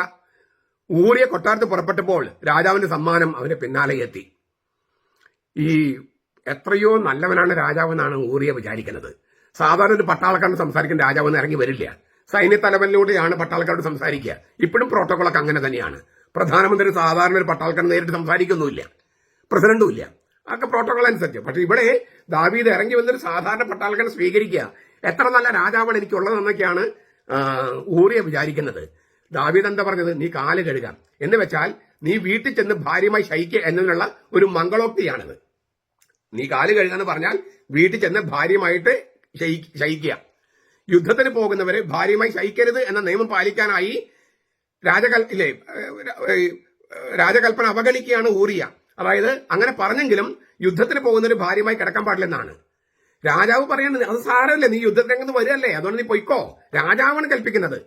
ഊറിയ കൊട്ടാരത്ത് പുറപ്പെട്ടപ്പോൾ രാജാവിന്റെ സമ്മാനം അവന് പിന്നാലെ എത്തി. ഈ എത്രയോ നല്ലവനാണ് രാജാവെന്നാണ് ഊറിയ വിചാരിക്കുന്നത്. സാധാരണ ഒരു പട്ടാളക്കാരൻ സംസാരിക്കുന്ന രാജാവെന്ന് ഇറങ്ങി വരില്ല. സൈന്യത്തലവനിലൂടെയാണ് പട്ടാളക്കാരോട് സംസാരിക്കുക. ഇപ്പോഴും പ്രോട്ടോകോളൊക്കെ അങ്ങനെ തന്നെയാണ്. പ്രധാനമന്ത്രി സാധാരണ ഒരു പട്ടാളക്കാരൻ നേരിട്ട് സംസാരിക്കുന്നുമില്ല, പ്രസിഡന്റും ഇല്ല. അതൊക്കെ പ്രോട്ടോകോൾ അനുസരിച്ച്. പക്ഷെ ഇവിടെ ദാവീദ് ഇറങ്ങി വന്നൊരു സാധാരണ പട്ടാളക്കാരനെ സ്വീകരിക്കുക. എത്ര നല്ല രാജാവാണ് എനിക്കുള്ളതെന്നൊക്കെയാണ് ഊറിയ വിചാരിക്കുന്നത്. ദാവീദ് എന്താ പറഞ്ഞത്? നീ കാല് കഴുകാം എന്ന് വെച്ചാൽ നീ വീട്ടിൽ ചെന്ന് ഭാര്യയുമായി ശയിക്കുക എന്നതിനുള്ള ഒരു മംഗളോക്തിയാണിത്. നീ കാല് കഴുകാന്ന് പറഞ്ഞാൽ വീട്ടിൽ ചെന്ന് ഭാര്യയുമായിട്ട് ശയിക്കുക. യുദ്ധത്തിന് പോകുന്നവരെ ഭാര്യയുമായി ശയിക്കരുത് എന്ന നിയമം പാലിക്കാനായി രാജകൽപ്പന അവഗണിക്കുകയാണ് ഊറിയ. അതായത് അങ്ങനെ പറഞ്ഞെങ്കിലും യുദ്ധത്തിന് പോകുന്നവര് ഭാര്യയുമായി കിടക്കാൻ പാടില്ലെന്നാണ്. രാജാവ് പറയുന്നത് അത് സാരമല്ലേ, നീ യുദ്ധത്തിനകത്ത് വരികയല്ലേ, അതുകൊണ്ട് നീ പൊയ്ക്കോ. രാജാവാണ് കൽപ്പിക്കുന്നത്.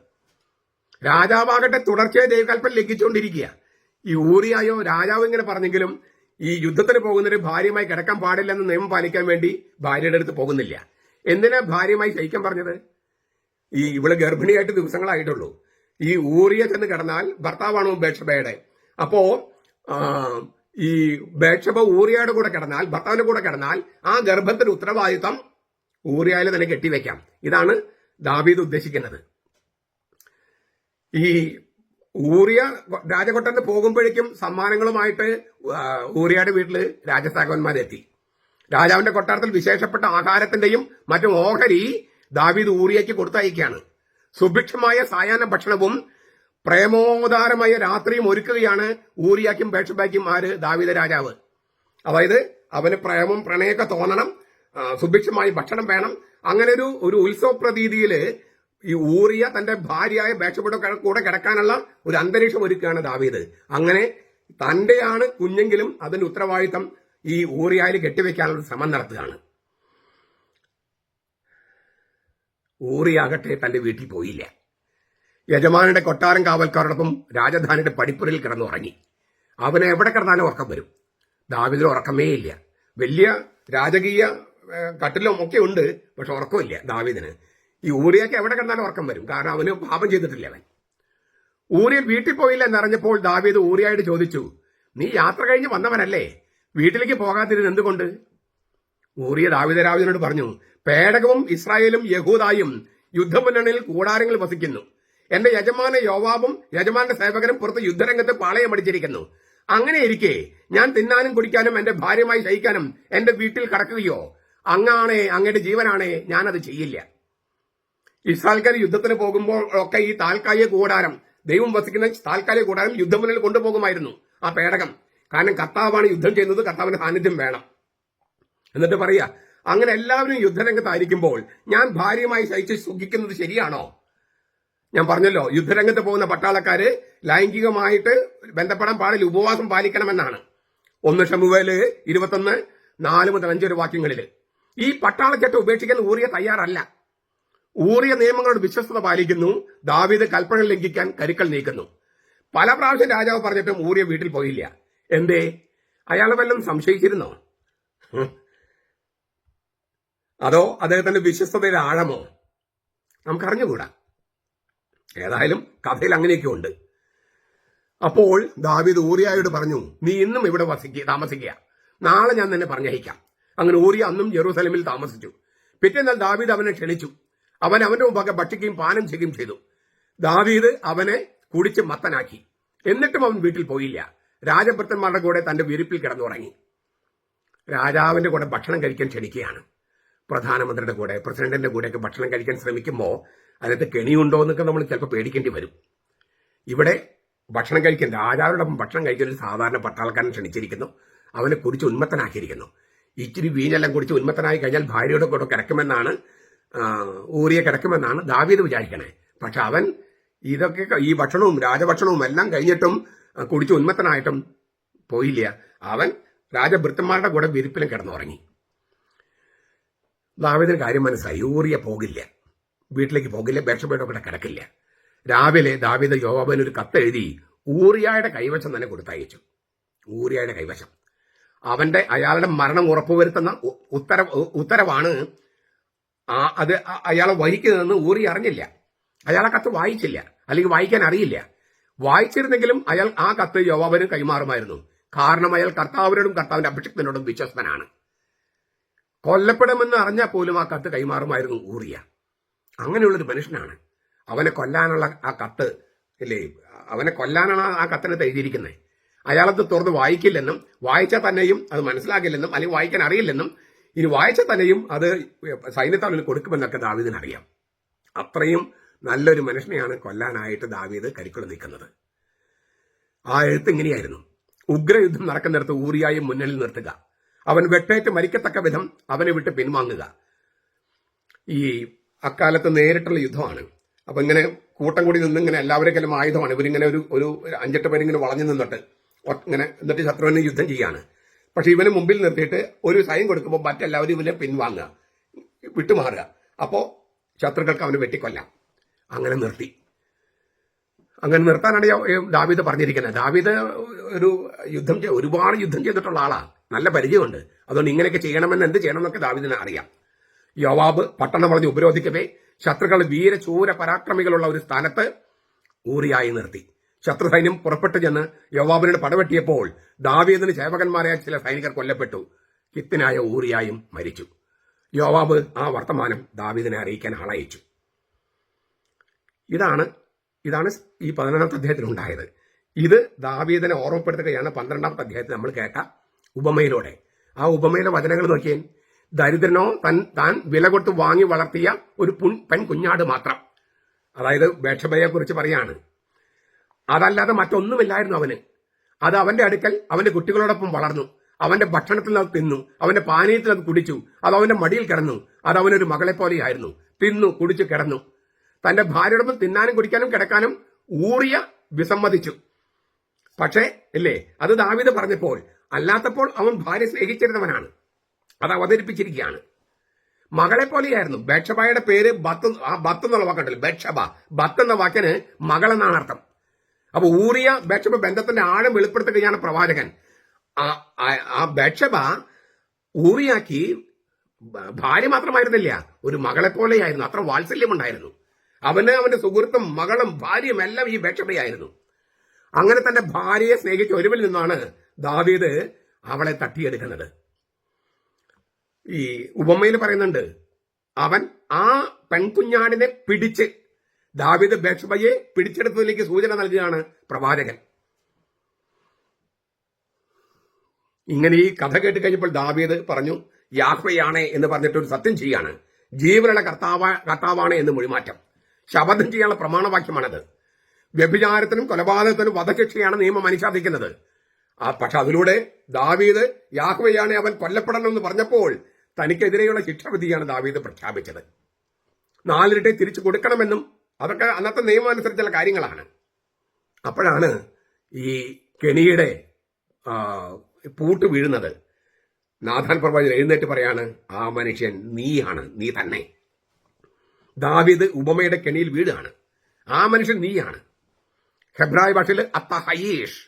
രാജാവാകട്ടെ തുടർച്ചയായി ദൈവകൽപ്പന ലംഘിച്ചുകൊണ്ടിരിക്കുക. ഈ ഊറിയായോ രാജാവ് ഇങ്ങനെ പറഞ്ഞെങ്കിലും ഈ യുദ്ധത്തിന് പോകുന്നവര് ഭാര്യയുമായി കിടക്കാൻ പാടില്ലെന്ന് നിയമം പാലിക്കാൻ വേണ്ടി ഭാര്യയുടെ അടുത്ത് പോകുന്നില്ല. എന്തിനാ ഭാര്യയുമായി ശയിക്കാൻ പറഞ്ഞത്? ഇവിടെ ഗർഭിണിയായിട്ട് ദിവസങ്ങളായിട്ടുള്ളൂ. ഈ ഊറിയ ചെന്ന് കിടന്നാൽ ഭർത്താവാണ് ബേത്ശബയുടെ. അപ്പോ ഈ ബേത്ശബ ഊറിയയുടെ കൂടെ കിടന്നാൽ, ഭർത്താവിന്റെ കൂടെ കിടന്നാൽ ആ ഗർഭത്തിന്റെ ഉത്തരവാദിത്തം ഊറിയയിൽ തന്നെ കെട്ടിവെക്കാം. ഇതാണ് ദാവീദ് ഉദ്ദേശിക്കുന്നത്. ഈ ഊറിയ രാജകൊട്ടന് പോകുമ്പോഴേക്കും സമ്മാനങ്ങളുമായിട്ട് ഊറിയയുടെ വീട്ടില് രാജസേവകന്മാരെത്തി. രാജാവിന്റെ കൊട്ടാരത്തിൽ വിശേഷപ്പെട്ട ആഹാരത്തിന്റെയും മറ്റും ഓഹരി ദാവീദ് ഊറിയയ്ക്ക് കൊടുത്തയക്കുകയാണ്. സുഭിക്ഷമായ സായാഹ്ന ഭക്ഷണവും പ്രേമോദാരമായ രാത്രിയും ഒരുക്കുകയാണ് ഊറിയയ്ക്കും ബേത്ശബയ്ക്കും ദാവീദ് രാജാവ്. അതായത് അവന് പ്രേമം പ്രണയമൊക്കെ തോന്നണം, സുഭിക്ഷമായി ഭക്ഷണം വേണം. അങ്ങനെ ഒരു ഉത്സവ പ്രതീതിയില് ഈ ഊറിയ തന്റെ ഭാര്യയായ ബേത്ശബയുടെ കൂടെ കിടക്കാനുള്ള ഒരു അന്തരീക്ഷം ഒരുക്കുകയാണ് ദാവീദ്. അങ്ങനെ തന്റെയാണ് കുഞ്ഞെങ്കിലും അതിന്റെ ഉത്തരവാദിത്തം ഈ ഊറിയയിൽ കെട്ടിവെക്കാനുള്ള ശ്രമം നടത്തുകയാണ്. ഊറിയാകട്ടെ തന്റെ വീട്ടിൽ പോയില്ല. യജമാനന്റെ കൊട്ടാരം കാവൽക്കാരോടൊപ്പം രാജധാനിയുടെ പടിപ്പുരയിൽ കിടന്നുറങ്ങി. അവന് എവിടെ കിടന്നാലും ഉറക്കം വരും. ദാവീദിന് ഉറക്കമേ ഇല്ല. വലിയ രാജകീയ കട്ടിലും ഒക്കെ ഉണ്ട്, പക്ഷെ ഉറക്കമില്ല ദാവീദിന്. ഈ ഊറിയയ്ക്ക് എവിടെ കിടന്നാലും ഉറക്കം വരും, കാരണം അവന് പാപം ചെയ്തിട്ടില്ല. അവൻ ഊറിയ വീട്ടിൽ പോയില്ല എന്നറിഞ്ഞപ്പോൾ ദാവീദ് ഊറിയായിട്ട് ചോദിച്ചു, നീ യാത്ര കഴിഞ്ഞ് വന്നവനല്ലേ, വീട്ടിലേക്ക് പോകാതിരുന്ന് എന്തുകൊണ്ട്? ഊറിയ ദാവീദിനോട് പറഞ്ഞു, പേടകവും ഇസ്രായേലും യഹൂദായും യുദ്ധമുന്നണിയിൽ കൂടാരങ്ങൾ വസിക്കുന്നു. എന്റെ യജമാന യോവാബും യജമാന്റെ സേവകരും പുറത്ത് യുദ്ധരംഗത്ത് പാളയമടിച്ചിരിക്കുന്നു. അങ്ങനെ ഇരിക്കെ ഞാൻ തിന്നാനും കുടിക്കാനും എന്റെ ഭാര്യയുമായി ശയിക്കാനും എന്റെ വീട്ടിൽ കടക്കുകയോ? അങ്ങയുടെ ജീവനാണേ, ഞാനത് ചെയ്യില്ല. ഇസ്രായേൽക്കാർ യുദ്ധത്തിന് പോകുമ്പോൾ ഒക്കെ ഈ താൽക്കാലിക കൂടാരം, ദൈവം വസിക്കുന്ന താൽക്കാലിക കൂടാരം യുദ്ധമുന്നണിയിൽ കൊണ്ടുപോകുമായിരുന്നു ആ പേടകം. കാരണം കർത്താവാണ് യുദ്ധം ചെയ്യുന്നത്, കർത്താവിന്റെ സാന്നിധ്യം വേണം. എന്നിട്ട് പറയാ, അങ്ങനെ എല്ലാവരും യുദ്ധരംഗത്തായിരിക്കുമ്പോൾ ഞാൻ ഭാര്യയുമായി ശയിച്ച് സുഖിക്കുന്നത് ശരിയാണോ? ഞാൻ പറഞ്ഞല്ലോ, യുദ്ധരംഗത്ത് പോകുന്ന പട്ടാളക്കാര് ലൈംഗികമായിട്ട് ബന്ധപ്പെടാൻ പാടില്ല, ഉപവാസം പാലിക്കണമെന്നാണ്. 1 ശമൂവേൽ 21:4-5 വാക്യങ്ങളില്. ഈ പട്ടാളക്കെട്ട് ഉപേക്ഷിക്കാൻ ഊറിയ തയ്യാറല്ല. ഊറിയ നിയമങ്ങളോട് വിശ്വസ്തത പാലിക്കുന്നു. ദാവീദ് കൽപ്പന ലംഘിക്കാൻ കരുക്കൾ നീക്കുന്നു. പല പ്രാവശ്യം രാജാവ് പറഞ്ഞിട്ടും ഊറിയ വീട്ടിൽ പോയില്ല. എന്തേ? അയാളെ വല്ലതും സംശയിച്ചിരുന്നോ? അതോ അദ്ദേഹത്തിന്റെ വിശ്വസ്തതയുടെ ആഴമോ? നമുക്കറിഞ്ഞുകൂടാ. ഏതായാലും കഥയിൽ അങ്ങനെയൊക്കെ ഉണ്ട്. അപ്പോൾ ദാവീദ് ഊറിയായോട് പറഞ്ഞു, നീ ഇന്നും ഇവിടെ താമസിക്കുക, നാളെ ഞാൻ നിന്നെ പറഞ്ഞയക്കാം. അങ്ങനെ ഊറിയ അന്നും ജെറൂസലേമിൽ താമസിച്ചു. പിറ്റേന്നാൾ ദാവീദ് അവനെ ക്ഷണിച്ചു. അവൻ അവന്റെ മുമ്പാകെ ഭക്ഷിക്കുകയും പാനം ചെയ്യുകയും ചെയ്തു. ദാവീദ് അവനെ കുടിച്ച് മത്തനാക്കി. എന്നിട്ടും അവൻ വീട്ടിൽ പോയില്ല. രാജഭൃത്തന്മാരുടെ കൂടെ തന്റെ വിരിപ്പിൽ കിടന്നുറങ്ങി. രാജാവിന്റെ കൂടെ ഭക്ഷണം കഴിക്കാൻ ക്ഷണിക്കുകയാണ്. പ്രധാനമന്ത്രിയുടെ കൂടെ, പ്രസിഡന്റിന്റെ കൂടെയൊക്കെ ഭക്ഷണം കഴിക്കാൻ ശ്രമിക്കുമ്പോൾ അതിനകത്ത് കെണിയുണ്ടോ എന്നൊക്കെ നമ്മൾ ചിലപ്പോൾ പേടിക്കേണ്ടി വരും. ഇവിടെ ഭക്ഷണം കഴിക്കാൻ, രാജാവിനോടൊപ്പം ഭക്ഷണം കഴിക്കാൻ ഒരു സാധാരണ പട്ടാളക്കാരൻ ക്ഷണിച്ചിരിക്കുന്നു. അവനെ കുടിച്ച് ഉന്മത്തനാക്കിയിരിക്കുന്നു. ഇച്ചിരി വീഞ്ഞെല്ലാം കുടിച്ച് ഉന്മത്തനായി കഴിഞ്ഞാൽ ഭാര്യയുടെ കൂടെ കിടക്കുമെന്നാണ്, ഊറിയെ കിടക്കുമെന്നാണ് ദാവീദ് വിചാരിക്കണേ. പക്ഷെ അവൻ ഇതൊക്കെ, ഈ ഭക്ഷണവും രാജഭക്ഷണവും എല്ലാം കഴിഞ്ഞിട്ടും കുടിച്ച് ഉന്മത്തനായിട്ടും പോയില്ല. അവൻ രാജഭൃത്തന്മാരുടെ കൂടെ വിരിപ്പിലും കിടന്നുറങ്ങി. ദാവീദിന് കാര്യം മനസ്സിലായി. ഊറിയ പോകില്ല, വീട്ടിലേക്ക് പോകില്ല, ബേർശബയുടെ കൂടെ കിടക്കില്ല. രാവിലെ ദാവീദ് യോവാബിന് ഒരു കത്തെഴുതി ഊറിയായുടെ കൈവശം തന്നെ കൊടുത്തയച്ചു. ഊറിയായുടെ കൈവശം അയാളുടെ മരണം ഉറപ്പുവരുത്തുന്ന ഉത്തരവാണ്. അത് അയാളെ വഹിക്കുന്നതെന്ന് ഊറി അറിഞ്ഞില്ല. അയാൾ ആ കത്ത് വായിച്ചില്ല, അല്ലെങ്കിൽ വായിക്കാൻ അറിയില്ല. വായിച്ചിരുന്നെങ്കിലും അയാൾ ആ കത്ത് യോവാബിന് കൈമാറുമായിരുന്നു. കാരണം അയാൾ കർത്താവിനോടും കർത്താവിന്റെ അഭിഷിക്തനോടും വിശ്വസ്തനാണ്. കൊല്ലപ്പെടുമെന്ന് അറിഞ്ഞാൽ പോലും ആ കത്ത് കൈമാറുമായിരുന്നു ഊറിയ. അങ്ങനെയുള്ളൊരു മനുഷ്യനാണ്. അവനെ കൊല്ലാനുള്ള ആ കത്ത് ഇല്ലേ, അവനെ കൊല്ലാനാണ് ആ കത്തിനകത്ത് എഴുതിയിരിക്കുന്നത്. അയാളത് തുറന്ന് വായിക്കില്ലെന്നും, വായിച്ചാൽ തന്നെയും അത് മനസ്സിലാക്കില്ലെന്നും, അല്ലെങ്കിൽ വായിക്കാൻ അറിയില്ലെന്നും, ഇനി വായിച്ചാൽ തന്നെയും അത് സൈന്യത്താൽ കൊടുക്കുമെന്നൊക്കെ ദാവീദിനറിയാം. അത്രയും നല്ലൊരു മനുഷ്യനെയാണ് കൊല്ലാനായിട്ട് ദാവീദ് കരിക്കുള്ള നിൽക്കുന്നത്. ആ എഴുത്ത് ഇങ്ങനെയായിരുന്നു: ഉഗ്രയുദ്ധം നടക്കുന്നിടത്ത് ഊറിയായും മുന്നിൽ നിർത്തുക, അവൻ വെട്ടേറ്റ് മരിക്കത്തക്ക വിധം അവനെ വിട്ട് പിൻവാങ്ങുക. ഈ അക്കാലത്ത് നേരിട്ടുള്ള യുദ്ധമാണ്. അപ്പൊ ഇങ്ങനെ കൂട്ടം കൂടി നിന്ന് ഇങ്ങനെ എല്ലാവരെങ്കിലും ആയുധമാണ്. ഇവരിങ്ങനെ ഒരു 5-8 പേരിങ്ങനെ വളഞ്ഞു നിന്നിട്ട് ഇങ്ങനെ, എന്നിട്ട് ശത്രുവിനെ യുദ്ധം ചെയ്യാണ്. പക്ഷെ ഇവന് മുമ്പിൽ നിർത്തിയിട്ട് ഒരു സൈൻ കൊടുക്കുമ്പോൾ മറ്റെല്ലാവരും ഇവനെ പിൻവാങ്ങുക, വിട്ടുമാറുക. അപ്പോൾ ശത്രുക്കൾക്ക് അവനെ വെട്ടിക്കൊല്ലാം. അങ്ങനെ നിർത്തി. അങ്ങനെ നിർത്താനാണ് ദാവീദ് പറഞ്ഞിരിക്കുന്നത്. ദാവീദ് ഒരുപാട് യുദ്ധം ചെയ്തിട്ടുള്ള ആളാണ്, നല്ല പരിചയമുണ്ട്. അതുകൊണ്ട് ഇങ്ങനെയൊക്കെ ചെയ്യണമെന്ന്, എന്ത് ചെയ്യണമെന്നൊക്കെ ദാവീദിനെ അറിയാം. യോവാബ് പട്ടണം വളഞ്ഞ് ഉപരോധിക്കവേ ശത്രുക്കൾ വീരചൂര പരാക്രമികളുള്ള ഒരു സ്ഥാനത്ത് ഊറിയായി നിർത്തി. ശത്രു സൈന്യം പുറപ്പെട്ടു ചെന്ന് യോവാബിനോട് പടവെട്ടിയപ്പോൾ ദാവീദിന് സേവകന്മാരായ ചില സൈനികർ കൊല്ലപ്പെട്ടു. ഹിത്തനായ ഊറിയായും മരിച്ചു. യോവാബ് ആ വർത്തമാനം ദാവീദിനെ അറിയിക്കാൻ ആളയച്ചു. ഇതാണ് ഈ 11ാമത്തെ അധ്യായത്തിൽ ഉണ്ടായത്. ഇത് ദാവീദിനെ ഓർമ്മപ്പെടുത്തുകയാണ് 12ാമത്തെ അധ്യായത്തിൽ നമ്മൾ കേട്ട ഉപമയിലൂടെ. ആ ഉപമയിലെ വചനങ്ങൾ നോക്കിയാൽ, ദരിദ്രനോ താൻ വില കൊടുത്ത് വാങ്ങി വളർത്തിയ ഒരു പെൺകുഞ്ഞാട് മാത്രം, അതായത് ബേത്ശബയെ കുറിച്ച് പറയാണ്. അതല്ലാതെ മറ്റൊന്നുമില്ലായിരുന്നു അവന്. അത് അവന്റെ അടുക്കൽ അവന്റെ കുട്ടികളോടൊപ്പം വളർന്നു. അവന്റെ ഭക്ഷണത്തിൽ അത് തിന്നു, അവന്റെ പാനീയത്തിൽ അത് കുടിച്ചു, അത് അവന്റെ മടിയിൽ കിടന്നു. അത് അവനൊരു മകളെ പോലെയായിരുന്നു. തിന്നു കുടിച്ചു കിടന്നു. തന്റെ ഭാര്യയോടൊപ്പം തിന്നാനും കുടിക്കാനും കിടക്കാനും ഊറിയ വിസമ്മതിച്ചു. പക്ഷേ ഇല്ലേ, അത് ദാവീദ് പറഞ്ഞപ്പോൾ, അല്ലാത്തപ്പോൾ അവൻ ഭാര്യ സ്നേഹിച്ചിരുന്നവനാണ്. അത് അവതരിപ്പിച്ചിരിക്കുകയാണ്. മകളെ പോലെയായിരുന്നു. ബേത്ശബയുടെ പേര് ബത്ത് എന്നുള്ള വാക്കുണ്ടല്ലോ, ബേത്ശബ. ബത്ത് എന്ന വാക്കിന് മകളെന്നാണ് അർത്ഥം. അപ്പൊ ഊറിയ ബേത്ശബ ബന്ധത്തിന്റെ ആഴം വെളിപ്പെടുത്തുകയാണ് പ്രവാചകൻ. ആ ബേത്ശബ ഊറിയാക്കി ഭാര്യ മാത്രമായിരുന്നില്ല, ഒരു മകളെ പോലെയായിരുന്നു. അത്ര വാത്സല്യമുണ്ടായിരുന്നു. അവന്റെ സുഹൃത്തും മകളും ഭാര്യയും എല്ലാം ഈ ബേത്ശബയായിരുന്നു. അങ്ങനെ തന്റെ ഭാര്യയെ സ്നേഹിച്ച ഒരുവിൽ നിന്നാണ് ദാവീദ് അവളെ തട്ടിയെടുക്കുന്നത്. ഈ ഉപമയിൽ പറയുന്നുണ്ട്, അവൻ ആ പെൺകുഞ്ഞാടിനെ പിടിച്ച്, ദാവീദ് ബേത്ശബയെ പിടിച്ചെടുത്തതിലേക്ക് സൂചന നൽകുകയാണ് പ്രവാചകൻ. ഇങ്ങനെ ഈ കഥ കേട്ട് കഴിഞ്ഞപ്പോൾ ദാവീദ് പറഞ്ഞു, യാഹ്വയാണേ എന്ന് പറഞ്ഞിട്ട് ഒരു സത്യം ചെയ്യാണ്. ജീവനുള്ള കർത്താവാണ് എന്ന് മൊഴിമാറ്റം. ശപഥം ചെയ്യാനുള്ള പ്രമാണവാക്യമാണത്. വ്യഭിചാരത്തിനും കൊലപാതകത്തിനും വധശിക്ഷയാണ് നിയമം അനുശാസിക്കുന്നത്. പക്ഷെ അതിലൂടെ ദാവീദ് യാഹ്വയാണ് അവൻ കൊല്ലപ്പെടണമെന്ന് പറഞ്ഞപ്പോൾ തനിക്കെതിരെയുള്ള ശിക്ഷാവിധിയാണ് ദാവീദ് പ്രഖ്യാപിച്ചത്. 4 ഇരട്ടി തിരിച്ചു കൊടുക്കണമെന്നും, അതൊക്കെ അന്നത്തെ നിയമം അനുസരിച്ചുള്ള കാര്യങ്ങളാണ്. അപ്പോഴാണ് ഈ കെണിയുടെ പൂട്ട് വീഴുന്നത്. നാഥാൻ പ്രവാചകൻ എഴുന്നേറ്റ് പറയാണ്, ആ മനുഷ്യൻ നീയാണ്, നീ തന്നെ. ദാവീദ് ഉപമയുടെ കെണിയിൽ വീഴാണ്. ആ മനുഷ്യൻ നീയാണ്. ഹെബ്രായ ഭാഷയിൽ അത്തഹയീഷ്,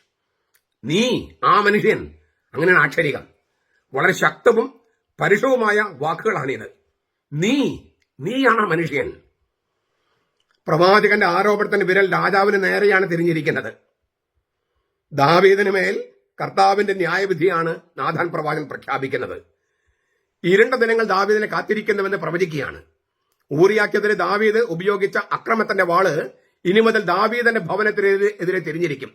നീ, ആ മനുഷ്യൻ, അങ്ങനെയാണ് ആക്ഷരികം. വളരെ ശക്തവും പരുഷവുമായ വാക്കുകളാണിത്. നീയാണ് ആ മനുഷ്യൻ. പ്രവാചകന്റെ ആരോപണത്തിന്റെ വിരൽ രാജാവിന് നേരെയാണ് തിരിഞ്ഞിരിക്കുന്നത്. ദാവീദിന് മേൽ കർത്താവിന്റെ ന്യായവിധിയാണ് നാഥാൻ പ്രവാചകൻ പ്രഖ്യാപിക്കുന്നത്. ഇരുണ്ട ദിനങ്ങൾ ദാവീദിനെ കാത്തിരിക്കുന്നുവെന്ന് പ്രവചിക്കുകയാണ്. ഊറിയാക്കെതിരെ ദാവീദ് ഉപയോഗിച്ച അക്രമത്തിന്റെ വാള് ഇനി മുതൽ ദാവീദിന്റെ ഭവനത്തിനെതിരെ തിരിഞ്ഞിരിക്കും.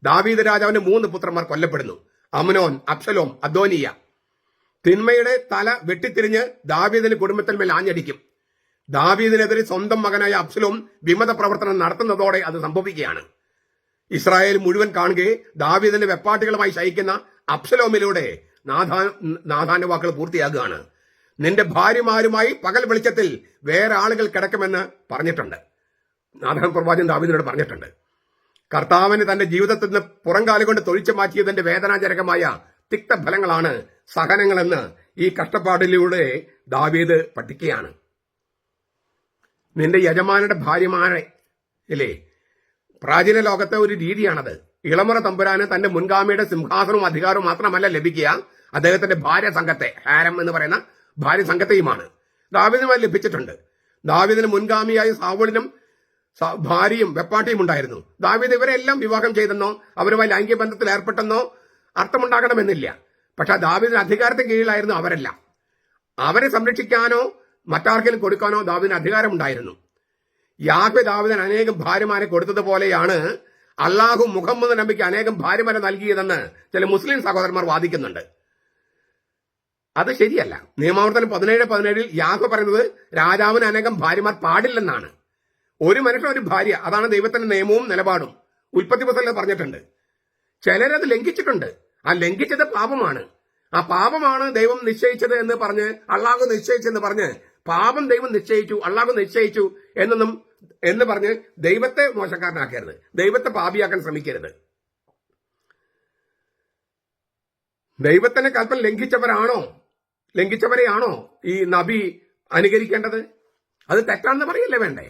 ദാവീദ് രാജാവിന്റെ 3 പുത്രന്മാർ കൊല്ലപ്പെടുന്നു: അമ്നോൻ, അബ്ശലോം, അദോനിയ. തിന്മയുടെ തല വെട്ടിത്തിരിഞ്ഞ് ദാവീദിന്റെ കുടുംബത്തിന്മേൽ ആഞ്ഞടിക്കും. ദാവീദിനെതിരെ സ്വന്തം മകനായ അബ്ശലോം വിമത പ്രവർത്തനം നടത്തുന്നതോടെ അത് സംഭവിക്കുകയാണ്. ഇസ്രായേൽ മുഴുവൻ കാണുകയെ ദാവീദിന്റെ വെപ്പാട്ടികളുമായി ശയിക്കുന്ന അബ്ശലോമിലൂടെ നാഥാന്റെ വാക്കുകൾ പൂർത്തിയാകുകയാണ്. നിന്റെ ഭാര്യമാരുമായി പകൽ വെളിച്ചത്തിൽ വേറെ ആളുകൾ കിടക്കുമെന്ന് പറഞ്ഞിട്ടുണ്ട്. നാഥാൻ പ്രവാചകൻ ദാവീദിനോട് പറഞ്ഞിട്ടുണ്ട്. കർത്താവിന് തന്റെ ജീവിതത്തിൽ നിന്ന് പുറംകാലുകൊണ്ട് തൊഴിച്ചു മാറ്റിയതിന്റെ വേദനാജനകമായ തിക്തഫലങ്ങളാണ് സഹനങ്ങളെന്ന് ഈ കഷ്ടപ്പാടിലൂടെ ദാവീദ് പഠിക്കുകയാണ്. നിന്റെ യജമാനയുടെ ഭാര്യമാരെ ഇല്ലേ, പ്രാചീന ലോകത്തെ ഒരു രീതിയാണത്. ഇളമുറ തമ്പുരാന് തന്റെ മുൻഗാമിയുടെ സിംഹാസനവും അധികാരവും മാത്രമല്ല ലഭിക്കുക, അദ്ദേഹത്തിന്റെ ഭാര്യ സംഘത്തെ, ഹാരം എന്ന് പറയുന്ന ഭാര്യ സംഘത്തെയുമാണ് ദാവീദിനുമായി ലഭിച്ചിട്ടുണ്ട്. ദാവീദിന് മുൻഗാമിയായ സാവൂളിനും ഭാര്യയും വെപ്പാട്ടിയും ഉണ്ടായിരുന്നു. ദാവീദ് ഇവരെല്ലാം വിവാഹം ചെയ്തെന്നോ അവരുമായി ലൈംഗിക ബന്ധത്തിൽ ഏർപ്പെട്ടെന്നോ അർത്ഥമുണ്ടാകണമെന്നില്ല. പക്ഷെ ദാവീദിന് അധികാരത്തിന് കീഴിലായിരുന്നു അവരെല്ലാം. അവരെ സംരക്ഷിക്കാനോ മറ്റാർക്കെങ്കിലും കൊടുക്കാനോ ദാവീദിന് അധികാരമുണ്ടായിരുന്നു. യാഹ്വേ ദാവീദിന് അനേകം ഭാര്യമാരെ കൊടുത്തതുപോലെയാണ് അള്ളാഹു മുഹമ്മദ് നബിക്ക് അനേകം ഭാര്യമാരെ നൽകിയതെന്ന് ചില മുസ്ലിം സഹോദരന്മാർ വാദിക്കുന്നുണ്ട്. അത് ശരിയല്ല. നിയമാവർത്തനം 17:17 യാഹ്വേ പറയുന്നത് രാജാവിന് അനേകം ഭാര്യമാർ പാടില്ലെന്നാണ്. ഒരു മനുഷ്യൻ ഒരു ഭാര്യ, അതാണ് ദൈവത്തിന്റെ നിയമവും നിലപാടും. ഉൽപ്പത്തി പുസ്തകത്തിൽ പറഞ്ഞിട്ടുണ്ട്. ചിലരത് ലംഘിച്ചിട്ടുണ്ട്. ആ ലംഘിച്ചത് പാപമാണ്. ആ പാപമാണ് ദൈവം നിശ്ചയിച്ചത് എന്ന് പറഞ്ഞ്, അള്ളാഹു നിശ്ചയിച്ചെന്ന് പറഞ്ഞ്, പാപം ദൈവം നിശ്ചയിച്ചു, അള്ളാഹു നിശ്ചയിച്ചു എന്ന് പറഞ്ഞ് ദൈവത്തെ മോശക്കാരനാക്കരുത്, ദൈവത്തെ പാപിയാക്കാൻ ശ്രമിക്കരുത്. ദൈവത്തിന്റെ കൽപ്പന ലംഘിച്ചവരെയാണോ ഈ നബി അനുകരിക്കേണ്ടത്? അത് തെറ്റാണെന്ന് പറയല്ലേ വേണ്ടേ?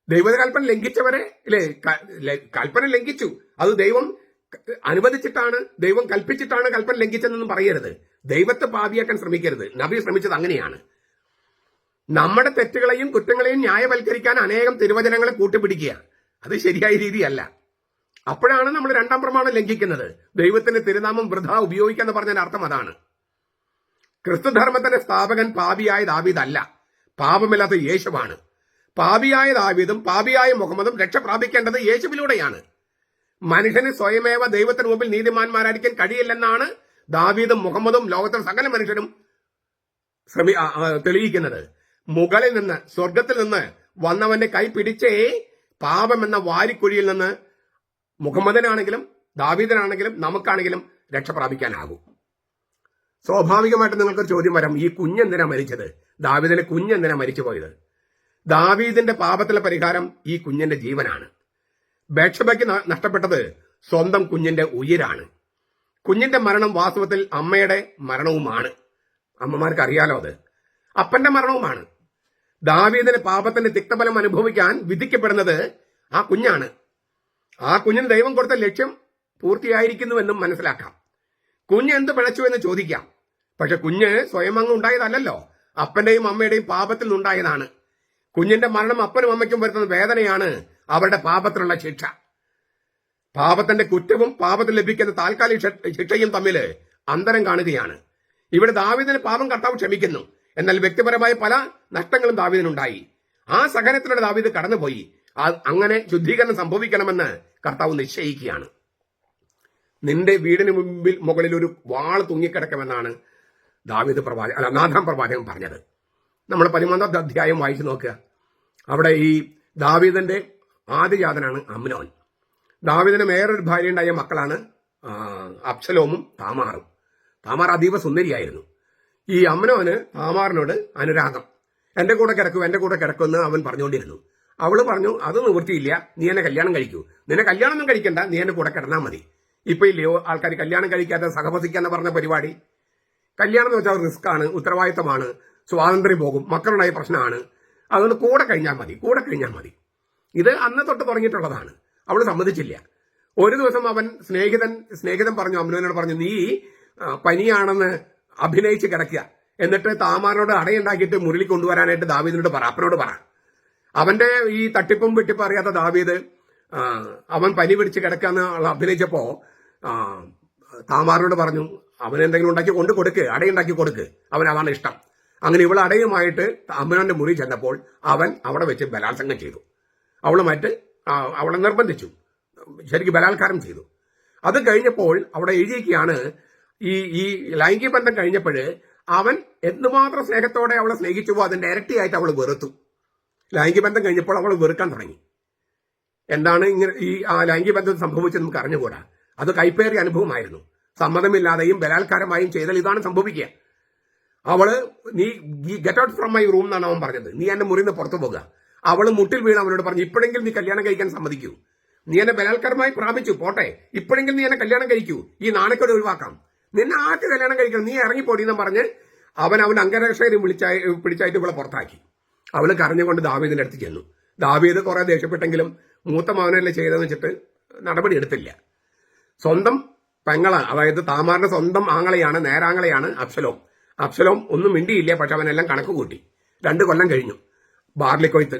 ദൈവകൽപ്പന ലംഘിച്ചവരെ കൽപ്പന ലംഘിച്ചു, അത് ദൈവം അനുവദിച്ചിട്ടാണ്, ദൈവം കൽപ്പിച്ചിട്ടാണ് കൽപ്പന ലംഘിച്ചതെന്നും പറയരുത്. ദൈവത്തെ പാപിയാക്കാൻ ശ്രമിക്കരുത്. നബി ശ്രമിച്ചത് അങ്ങനെയാണ്. നമ്മുടെ തെറ്റുകളെയും കുറ്റങ്ങളെയും ന്യായവൽക്കരിക്കാൻ അനേകം തിരുവചനങ്ങളെ കൂട്ടുപിടിക്കുക, അത് ശരിയായ രീതിയല്ല. അപ്പോഴാണ് നമ്മൾ 2ാം പ്രമാണം ലംഘിക്കുന്നത്. ദൈവത്തിന്റെ തിരുനാമം വൃഥ ഉപയോഗിക്കാന്ന് പറഞ്ഞതിന്റെ അർത്ഥം അതാണ്. ക്രിസ്തുധർമ്മത്തിന്റെ സ്ഥാപകൻ പാപിയായ ദാവീദല്ല, പാപമില്ലാത്ത യേശുവാണ്. പാപിയായ ദാവീദും പാപിയായ മുഹമ്മദും രക്ഷ പ്രാപിക്കേണ്ടത് യേശുവിലൂടെയാണ്. മനുഷ്യന് സ്വയമേവ ദൈവത്തിന് മുമ്പിൽ നീതിമാന്മാരായിരിക്കാൻ കഴിയില്ലെന്നാണ് ദാവീദും മുഹമ്മദും ലോകത്തിലെ സകല മനുഷ്യരും തെളിയിക്കുന്നത്. മുകളിൽ നിന്ന്, സ്വർഗത്തിൽ നിന്ന് വന്നവന്റെ കൈ പിടിച്ചേ പാപമെന്ന വാരിക്കുഴിയിൽ നിന്ന് മുഹമ്മദിനാണെങ്കിലും ദാവീദിനാണെങ്കിലും നമുക്കാണെങ്കിലും രക്ഷ പ്രാപിക്കാനാകും. സ്വാഭാവികമായിട്ട് നിങ്ങൾക്കൊരു ചോദ്യം വരാം, ഈ കുഞ്ഞെന്തിനാ മരിച്ചത്? ദാവീദിന്റെ കുഞ്ഞെന്തിനാ മരിച്ചു പോയത്? ദാവീദിന്റെ പാപത്തിലെ പരിഹാരം ഈ കുഞ്ഞിന്റെ ജീവനാണ്. ബത്ശബയ്ക്ക് നഷ്ടപ്പെട്ടത് സ്വന്തം കുഞ്ഞിന്റെ ഉയിരാണ്. കുഞ്ഞിന്റെ മരണം വാസ്തവത്തിൽ അമ്മയുടെ മരണവുമാണ്. അമ്മമാർക്ക് അറിയാലോ, അത് അപ്പന്റെ മരണവുമാണ്. ദാവീദിന്റെ പാപത്തിന്റെ തിക്തഫലം അനുഭവിക്കാൻ വിധിക്കപ്പെടുന്നത് ആ കുഞ്ഞാണ്. ആ കുഞ്ഞിന് ദൈവം കൊടുത്ത ലക്ഷ്യം പൂർത്തിയായിരിക്കുന്നുവെന്നും മനസ്സിലാക്കാം. കുഞ്ഞ് എന്ത് പിഴച്ചു എന്ന് ചോദിക്കാം. പക്ഷെ കുഞ്ഞ് സ്വയം അങ്ങ് ഉണ്ടായതല്ലല്ലോ, അപ്പന്റെയും അമ്മയുടെയും പാപത്തിൽ നിന്നുണ്ടായതാണ്. കുഞ്ഞിന്റെ മരണം അപ്പനും അമ്മയ്ക്കും വരുത്തുന്ന വേദനയാണ് അവരുടെ പാപത്തിലുള്ള ശിക്ഷ. പാപത്തിന്റെ കുറ്റവും പാപത്തിൽ ലഭിക്കുന്ന താൽക്കാലിക ശിക്ഷയും തമ്മിൽ അന്തരം കാണുകയാണ്. ഇവിടെ ദാവീദിന് പാപം കർത്താവ് ക്ഷമിക്കുന്നു, എന്നാൽ വ്യക്തിപരമായ പല നഷ്ടങ്ങളും ദാവീദിനുണ്ടായി. ആ സഹനത്തിലൂടെ ദാവീദ് കടന്നുപോയി. അങ്ങനെ ശുദ്ധീകരണം സംഭവിക്കണമെന്ന് കർത്താവ് നിശ്ചയിക്കുകയാണ്. നിന്റെ വീടിന് മുകളിൽ ഒരു വാൾ തൂങ്ങിക്കിടക്കുമെന്നാണ് നാഥാൻ പ്രവാചകൻ പറഞ്ഞത്. നമ്മൾ 13ാം അധ്യായം വായിച്ചു നോക്കുക. അവിടെ ഈ ദാവീദിന്റെ ആദ്യജാതനാണ് അമ്നോൻ. ദാവീദിന് വേറൊരു ഭാര്യയുണ്ടായ മക്കളാണ് അബ്ശലോമും താമാറും. താമാർ അതീവ സുന്ദരിയായിരുന്നു. ഈ അമ്നോന് താമാറിനോട് അനുരാഗം. എന്റെ കൂടെ കിടക്കുമെന്ന് അവൻ പറഞ്ഞുകൊണ്ടിരുന്നു. അവള് പറഞ്ഞു, അത് നിവൃത്തിയില്ല, നീ എന്നെ കല്യാണം കഴിക്കൂ. നിന്നെ കല്യാണമൊന്നും കഴിക്കണ്ട, നീ എന്റെ കൂടെ കിടന്നാൽ മതി. ഇപ്പൊ ഇല്ലയോ ആൾക്കാർ കല്യാണം കഴിക്കാതെ സഹവസിക്കാന്ന് പറഞ്ഞ പരിപാടി. കല്യാണം എന്ന് വെച്ചാൽ റിസ്ക് ആണ്, ഉത്തരവാദിത്തമാണ്, സ്വാതന്ത്ര്യം പോകും, മക്കളുണ്ടായ പ്രശ്നമാണ്. അതുകൊണ്ട് കൂടെ കഴിഞ്ഞാൽ മതി. ഇത് അന്ന് തൊട്ട് തുടങ്ങിയിട്ടുള്ളതാണ്. അവള് സമ്മതിച്ചില്ല. ഒരു ദിവസം അവൻ സ്നേഹിതൻ പറഞ്ഞു, അമ്നോനോട് പറഞ്ഞു, നീ പനിയാണെന്ന് അഭിനയിച്ച് കിടക്കുക, എന്നിട്ട് താമാറിനോട് അടയുണ്ടാക്കിയിട്ട് മുരളി കൊണ്ടുവരാനായിട്ട് ദാവീദിനോട് അപ്പനോട് പറ. അവന്റെ ഈ തട്ടിപ്പും വെട്ടിപ്പും അറിയാത്ത ദാവീദ് അവൻ പനി പിടിച്ച് കിടക്കാന്ന് അഭിനയിച്ചപ്പോ താമാറിനോട് പറഞ്ഞു, അവനെന്തെങ്കിലും ഉണ്ടാക്കി കൊണ്ട് കൊടുക്ക്, അടയുണ്ടാക്കി കൊടുക്ക്, അതാണ് ഇഷ്ടം. അങ്ങനെ ഇവൾ അടയുമായിട്ട് അമ്നോന്റെ മുറി ചെന്നപ്പോൾ അവൻ അവിടെ വെച്ച് ബലാത്സംഗം ചെയ്തു. അവളെ നിർബന്ധിച്ചു, ശരിക്കും ബലാത്കാരം ചെയ്തു. അത് കഴിഞ്ഞപ്പോൾ അവിടെ എഴുതിയിരിക്കുകയാണ്, ഈ ലൈംഗിക ബന്ധം കഴിഞ്ഞപ്പോൾ അവൻ എന്തുമാത്രം സ്നേഹത്തോടെ അവളെ സ്നേഹിച്ചുവോ അതിന്റെ ഇരട്ടിയായിട്ട് അവൾ വെറുത്തു. ലൈംഗിക ബന്ധം കഴിഞ്ഞപ്പോൾ അവൾ വെറുക്കാൻ തുടങ്ങി. എന്താണ് ഇങ്ങനെ ഈ ലൈംഗിക ബന്ധം സംഭവിച്ചത് നമുക്ക് അറിഞ്ഞുകൂടാ. അത് കൈപ്പേറിയ അനുഭവമായിരുന്നു. സമ്മതമില്ലാതെയും ബലാത്കാരമായും ചെയ്താൽ ഇതാണ് സംഭവിക്കുക. നീ get out from my room എന്നാണ് അവൻ പറഞ്ഞത്. നീ എന്റെ മുറിയിൽ നിന്ന് പുറത്തു പോകുക. അവള് മുട്ടിൽ വീണ് അവനോട് പറഞ്ഞു, ഇപ്പോഴെങ്കിലും നീ കല്യാണം കഴിക്കാൻ സമ്മതിക്കൂ. നീ എന്നെ ബലാത്കാരമായി പ്രാപിച്ചു, പോട്ടെ, ഇപ്പോഴെങ്കിലും നീ എന്നെ കല്യാണം കഴിക്കൂ. ഈ നാണക്കേട് ഒഴിവാക്കാം. നിന്നെ ആർക്ക് കല്യാണം കഴിക്കണം, നീ ഇറങ്ങിപ്പോടിയെന്ന് പറഞ്ഞ് അവൻ അംഗരക്ഷകരും പിടിച്ചായിട്ട് ഇവളെ പുറത്താക്കി. അവള് കരഞ്ഞുകൊണ്ട് ദാവീദിന്റെ അടുത്ത് ചെന്നു. ദാവീദ് കുറെ ദേഷ്യപ്പെട്ടെങ്കിലും മൂത്ത മകനല്ലേ ചെയ്തെന്ന് വെച്ചിട്ട് നടപടി എടുത്തില്ല. സ്വന്തം പെങ്ങള്, അതായത് താമാറിന്റെ സ്വന്തം ആങ്ങളെയാണ്, നേരാങ്ങളെയാണ് അബ്ശലോം. അബ്ശലോം ഒന്നും മിണ്ടിയില്ല, പക്ഷെ അവനെല്ലാം കണക്ക് കൂട്ടി. 2 കൊല്ലം കഴിഞ്ഞു. ബാർലി കൊയ്ത്ത്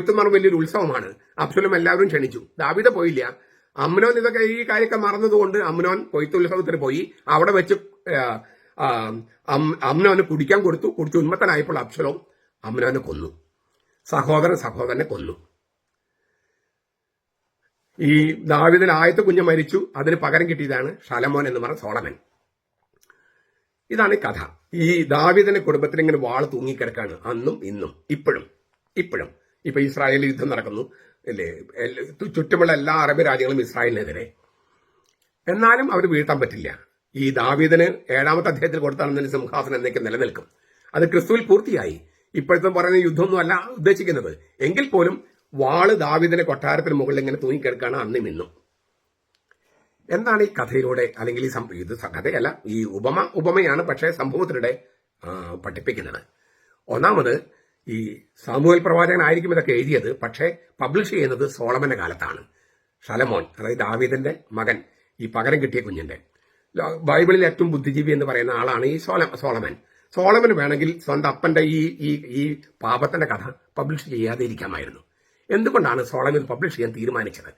എന്ന് പറഞ്ഞ വലിയൊരു ഉത്സവമാണ്. അബ്ശലോം എല്ലാവരും ക്ഷണിച്ചു. ദാവീദ് പോയില്ല. അമ്നോൻ ഇതൊക്കെ ഈ കാര്യമൊക്കെ മറന്നതുകൊണ്ട് അമ്നോൻ കൊയ്ത്തുത്സവത്തിന് പോയി. അവിടെ വെച്ച് അമ്നോന് കുടിക്കാൻ കൊടുത്തു. കുടിച്ച് ഉന്മത്തനായപ്പോൾ അബ്ശലോം അമ്നോനെ കൊന്നു. സഹോദരനെ കൊന്നു. ഈ ദാവീദിന് ആദ്യത്തെ കുഞ്ഞ് മരിച്ചു. അതിന് പകരം കിട്ടിയതാണ് ശലോമോൻ എന്ന് പറഞ്ഞ സോളമൻ. ഇതാണ് ഈ കഥ. ഈ ദാവീദിന്റെ കുടുംബത്തിന് ഇങ്ങനെ വാള് തൂങ്ങിക്കിടക്കാണ് അന്നും ഇന്നും ഇപ്പോഴും. ഇപ്പൊ ഇസ്രായേൽ യുദ്ധം നടക്കുന്നു അല്ലേ, ചുറ്റുമുള്ള എല്ലാ അറബ് രാജ്യങ്ങളും ഇസ്രായേലിനെതിരെ. എന്നാലും അവർ വീഴ്ത്താൻ പറ്റില്ല. ഈ ദാവീദിന് 7-ാമത്തെ അധ്യായത്തിൽ കൊടുത്താണെന്നതിന് സിംഹാസനം എന്നേക്കും നിലനിൽക്കും. അത് ക്രിസ്തുവിൽ പൂർത്തിയായി. ഇപ്പോഴത്തെ പറയുന്ന യുദ്ധമൊന്നും അല്ല ഉദ്ദേശിക്കുന്നത്. എങ്കിൽ പോലും വാള് ദാവീദിന്റെ കൊട്ടാരത്തിന് മുകളിൽ ഇങ്ങനെ തൂങ്ങിക്കിടക്കാണ് അന്നും ഇന്നും. എന്താണ് ഈ കഥയിലൂടെ, അല്ലെങ്കിൽ ഇത് കഥയല്ല, ഈ ഉപമയാണ്, പക്ഷേ സംഭവത്തിലൂടെ പഠിപ്പിക്കുന്നത്. ഒന്നാമത്, ഈ സാമൂഹ്യ പ്രവാചകനായിരിക്കും ഇതൊക്കെ എഴുതിയത്, പക്ഷേ പബ്ലിഷ് ചെയ്യുന്നത് സോളമന്റെ കാലത്താണ്. ശലോമോൻ, അതായത് ദാവീദിന്റെ മകൻ, ഈ പകരം കിട്ടിയ കുഞ്ഞിന്റെ. ബൈബിളിൽ ഏറ്റവും ബുദ്ധിജീവി എന്ന് പറയുന്ന ആളാണ് ഈ സോളമൻ. സോളമന് വേണമെങ്കിൽ സ്വന്തം അപ്പന്റെ ഈ പാപത്തിന്റെ കഥ പബ്ലിഷ് ചെയ്യാതെ ഇരിക്കാമായിരുന്നു. എന്തുകൊണ്ടാണ് സോളമൻ പബ്ലിഷ് ചെയ്യാൻ തീരുമാനിച്ചത്?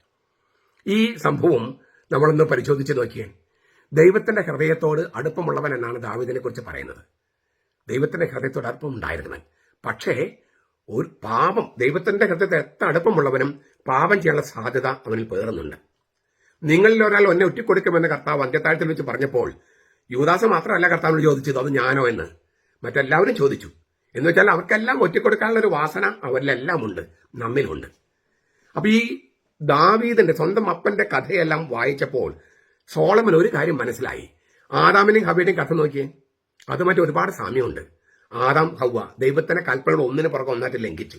ഈ സംഭവം നമ്മളൊന്ന് പരിശോധിച്ച് നോക്കിയാൽ, ദൈവത്തിന്റെ ഹൃദയത്തോട് അടുപ്പമുള്ളവൻ എന്നാണ് ദാവീദിനെ കുറിച്ച് പറയുന്നത്. ദൈവത്തിന്റെ ഹൃദയത്തോട് അടുപ്പമുണ്ടായിരുന്നവൻ. പക്ഷേ ഒരു പാപം, ദൈവത്തിന്റെ ഹൃദയത്തെ എത്ര അടുപ്പമുള്ളവനും പാപം ചെയ്യാനുള്ള സാധ്യത അവനിൽ പേറുന്നുണ്ട്. നിങ്ങളിൽ ഒരാൾ എന്നെ ഒറ്റിക്കൊടുക്കുമെന്ന് കർത്താവ് അന്ത്യത്താഴത്തിൽ വെച്ച് പറഞ്ഞപ്പോൾ യൂദാസ് മാത്രമല്ല കർത്താവിനോട് ചോദിച്ചത്, അത് ഞാനോ എന്ന്. മറ്റെല്ലാവരും ചോദിച്ചു. എന്ന് വെച്ചാൽ അവർക്കെല്ലാം ഒറ്റിക്കൊടുക്കാനുള്ള ഒരു വാസന അവരിലെല്ലാം ഉണ്ട്, നമ്മിലുണ്ട്. അപ്പൊ ഈ ദാവീദിന്റെ സ്വന്തം അപ്പന്റെ കഥയെല്ലാം വായിച്ചപ്പോൾ സോളമൻ ഒരു കാര്യം മനസ്സിലായി. ആദാമിനെയും ഹവ്വയുടെയും കഥ നോക്കിയേ, അത് മറ്റേ ഒരുപാട് സാമ്യമുണ്ട്. ആദാം ഹവ്വ ദൈവത്തിന്റെ കൽപ്പനകൾ ഒന്നിന് പുറകെ ഒന്നായിട്ട് ലംഘിച്ചു.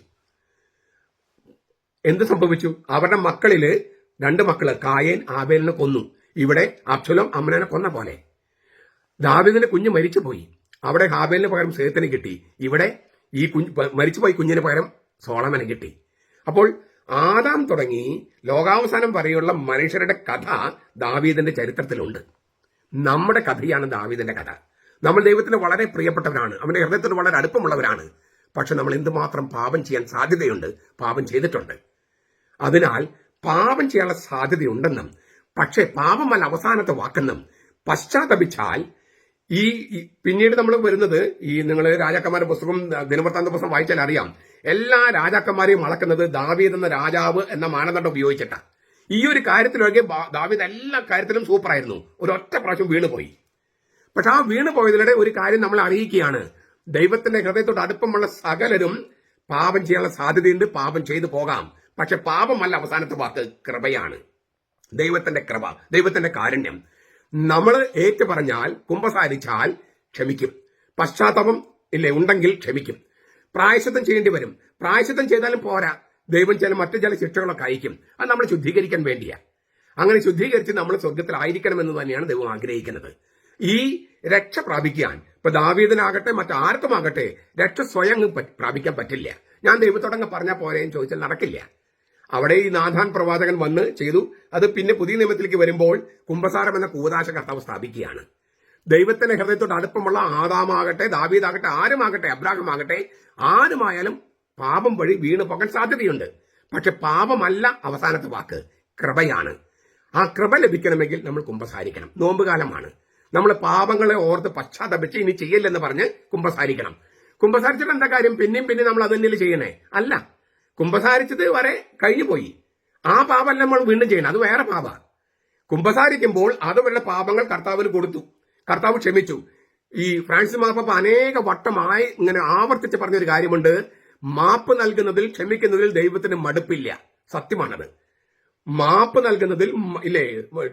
എന്ത് സംഭവിച്ചു? അവരുടെ മക്കളില് 2 മക്കള് കായേൻ ആബേലിനെ കൊന്നു. ഇവിടെ അബ്ശലോം അമ്നോനെ കൊന്ന പോലെ. ദാവീദിന്റെ കുഞ്ഞ് മരിച്ചുപോയി. അവിടെ ഹാബേലിന് പകരം സേത്തിന് കിട്ടി. ഇവിടെ ഈ മരിച്ചുപോയി കുഞ്ഞിന് പകരം സോളമന് കിട്ടി. അപ്പോൾ ആദാം തുടങ്ങി ലോകാവസാനം വരെയുള്ള മനുഷ്യരുടെ കഥ ദാവീദിന്റെ ചരിത്രത്തിലുണ്ട്. നമ്മുടെ കഥയാണ് ദാവീദിന്റെ കഥ. നമ്മൾ ദൈവത്തിന് വളരെ പ്രിയപ്പെട്ടവരാണ്, അവന്റെ ഹൃദയത്തിന് വളരെ അടുപ്പമുള്ളവരാണ്. പക്ഷെ നമ്മൾ എന്തുമാത്രം പാപം ചെയ്യാൻ സാധ്യതയുണ്ട്, പാപം ചെയ്തിട്ടുണ്ട്. അതിനാൽ പാപം ചെയ്യാനുള്ള സാധ്യതയുണ്ടെന്നും, പക്ഷെ പാപമല്ല അവസാനത്തെ വാക്കെന്നും പശ്ചാത്തപിച്ചാൽ ഈ പിന്നീട് നമ്മൾ വരുന്നത്, ഈ നിങ്ങൾ രാജാക്കന്മാരുടെ പുസ്തകം, ദിനവൃത്താന്ത പുസ്തകം വായിച്ചാൽ അറിയാം, എല്ലാ രാജാക്കന്മാരെയും അളക്കുന്നത് ദാവീദ് എന്ന രാജാവ് എന്ന മാനദണ്ഡം ഉപയോഗിച്ചിട്ടാണ്. ഈ ഒരു കാര്യത്തിലൊക്കെ ദാവീദ് എല്ലാ കാര്യത്തിലും സൂപ്പറായിരുന്നു. ഒരൊറ്റ പ്രാവശ്യം വീണുപോയി. പക്ഷെ ആ വീണുപോയതിലൂടെ ഒരു കാര്യം നമ്മൾ അറിയിക്കുകയാണ്, ദൈവത്തിന്റെ ഹൃദയത്തോട് അടുപ്പമുള്ള സകലരും പാപം ചെയ്യാനുള്ള സാധ്യതയുണ്ട്, പാപം ചെയ്തു പോകാം. പക്ഷെ പാപമല്ല അവസാനത്തെ വാക്ക്, കൃപയാണ്. ദൈവത്തിന്റെ കൃപ, ദൈവത്തിന്റെ കാരുണ്യം. നമ്മൾ ഏറ്റു പറഞ്ഞാൽ, കുമ്പസാരിച്ചാൽ ക്ഷമിക്കും. പശ്ചാത്തപം ഉണ്ടെങ്കിൽ ക്ഷമിക്കും. പ്രായശ്ചിത്തം ചെയ്യേണ്ടി വരും. പ്രായശ്ചിത്തം ചെയ്താലും പോരാ, ദൈവം മറ്റു ചില ശിക്ഷകളൊക്കെ അയക്കും. അത് നമ്മൾ ശുദ്ധീകരിക്കാൻ വേണ്ടിയാ. അങ്ങനെ ശുദ്ധീകരിച്ച് നമ്മൾ സ്വർഗത്തിലായിരിക്കണമെന്ന് തന്നെയാണ് ദൈവം ആഗ്രഹിക്കുന്നത്. ഈ രക്ഷ പ്രാപിക്കാൻ ഇപ്പൊ ദാവീദിനാകട്ടെ മറ്റാർക്കുമാകട്ടെ രക്ഷ സ്വയം പ്രാപിക്കാൻ പറ്റില്ല. ഞാൻ ദൈവത്തോടങ്ങ് പറഞ്ഞാൽ പോരെന്ന് ചോദിച്ചാൽ നടക്കില്ല. അവിടെ ഈ നാഥാൻ പ്രവാചകൻ വന്ന് ചെയ്തു. അത് പിന്നെ പുതിയ നിയമത്തിലേക്ക് വരുമ്പോൾ കുമ്പസാരം എന്ന കൂദാശ കർത്താവ് സ്ഥാപിക്കുകയാണ്. ദൈവത്തിന്റെ ഹൃദയത്തോട് അടുപ്പമുള്ള ആദാമാകട്ടെ, ദാവീദാകട്ടെ, ആരുമാകട്ടെ, അബ്രാഹാം ആകട്ടെ, ആരുമായാലും പാപം വഴി വീണു പോകാൻ സാധ്യതയുണ്ട്. പക്ഷെ പാപമല്ല അവസാനത്തെ വാക്ക്, കൃപയാണ്. ആ കൃപ ലഭിക്കണമെങ്കിൽ നമ്മൾ കുമ്പസാരിക്കണം. നോമ്പുകാലമാണ്. നമ്മൾ പാപങ്ങളെ ഓർത്ത് പശ്ചാത്തപിച്ച് ഇനി ചെയ്യല്ലെന്ന് പറഞ്ഞ് കുമ്പസാരിക്കണം. കുമ്പസാരിച്ചിട്ട് എന്താ കാര്യം? പിന്നെയും നമ്മൾ അത് തന്നെയല്ലേ ചെയ്യണേ? അല്ല, കുമ്പസാരിച്ചത് വരെ കഴിഞ്ഞു പോയി. ആ പാപമല്ല നമ്മൾ വീണ്ടും ചെയ്യണം, അത് വേറെ പാപ. കുമ്പസാരിക്കുമ്പോൾ അതുവരെ പാപങ്ങൾ കർത്താവിന് കൊടുത്തു, കർത്താവ് ക്ഷമിച്ചു. ഈ ഫ്രാൻസിസ് മാർപ്പാപ്പ അനേക വട്ടമായി ഇങ്ങനെ ആവർത്തിച്ച് പറഞ്ഞൊരു കാര്യമുണ്ട്, മാപ്പ് നൽകുന്നതിൽ ക്ഷമിക്കുന്നതിൽ ദൈവത്തിന് മടുപ്പില്ല. സത്യമാണത്. മാപ്പ് നൽകുന്നതിൽ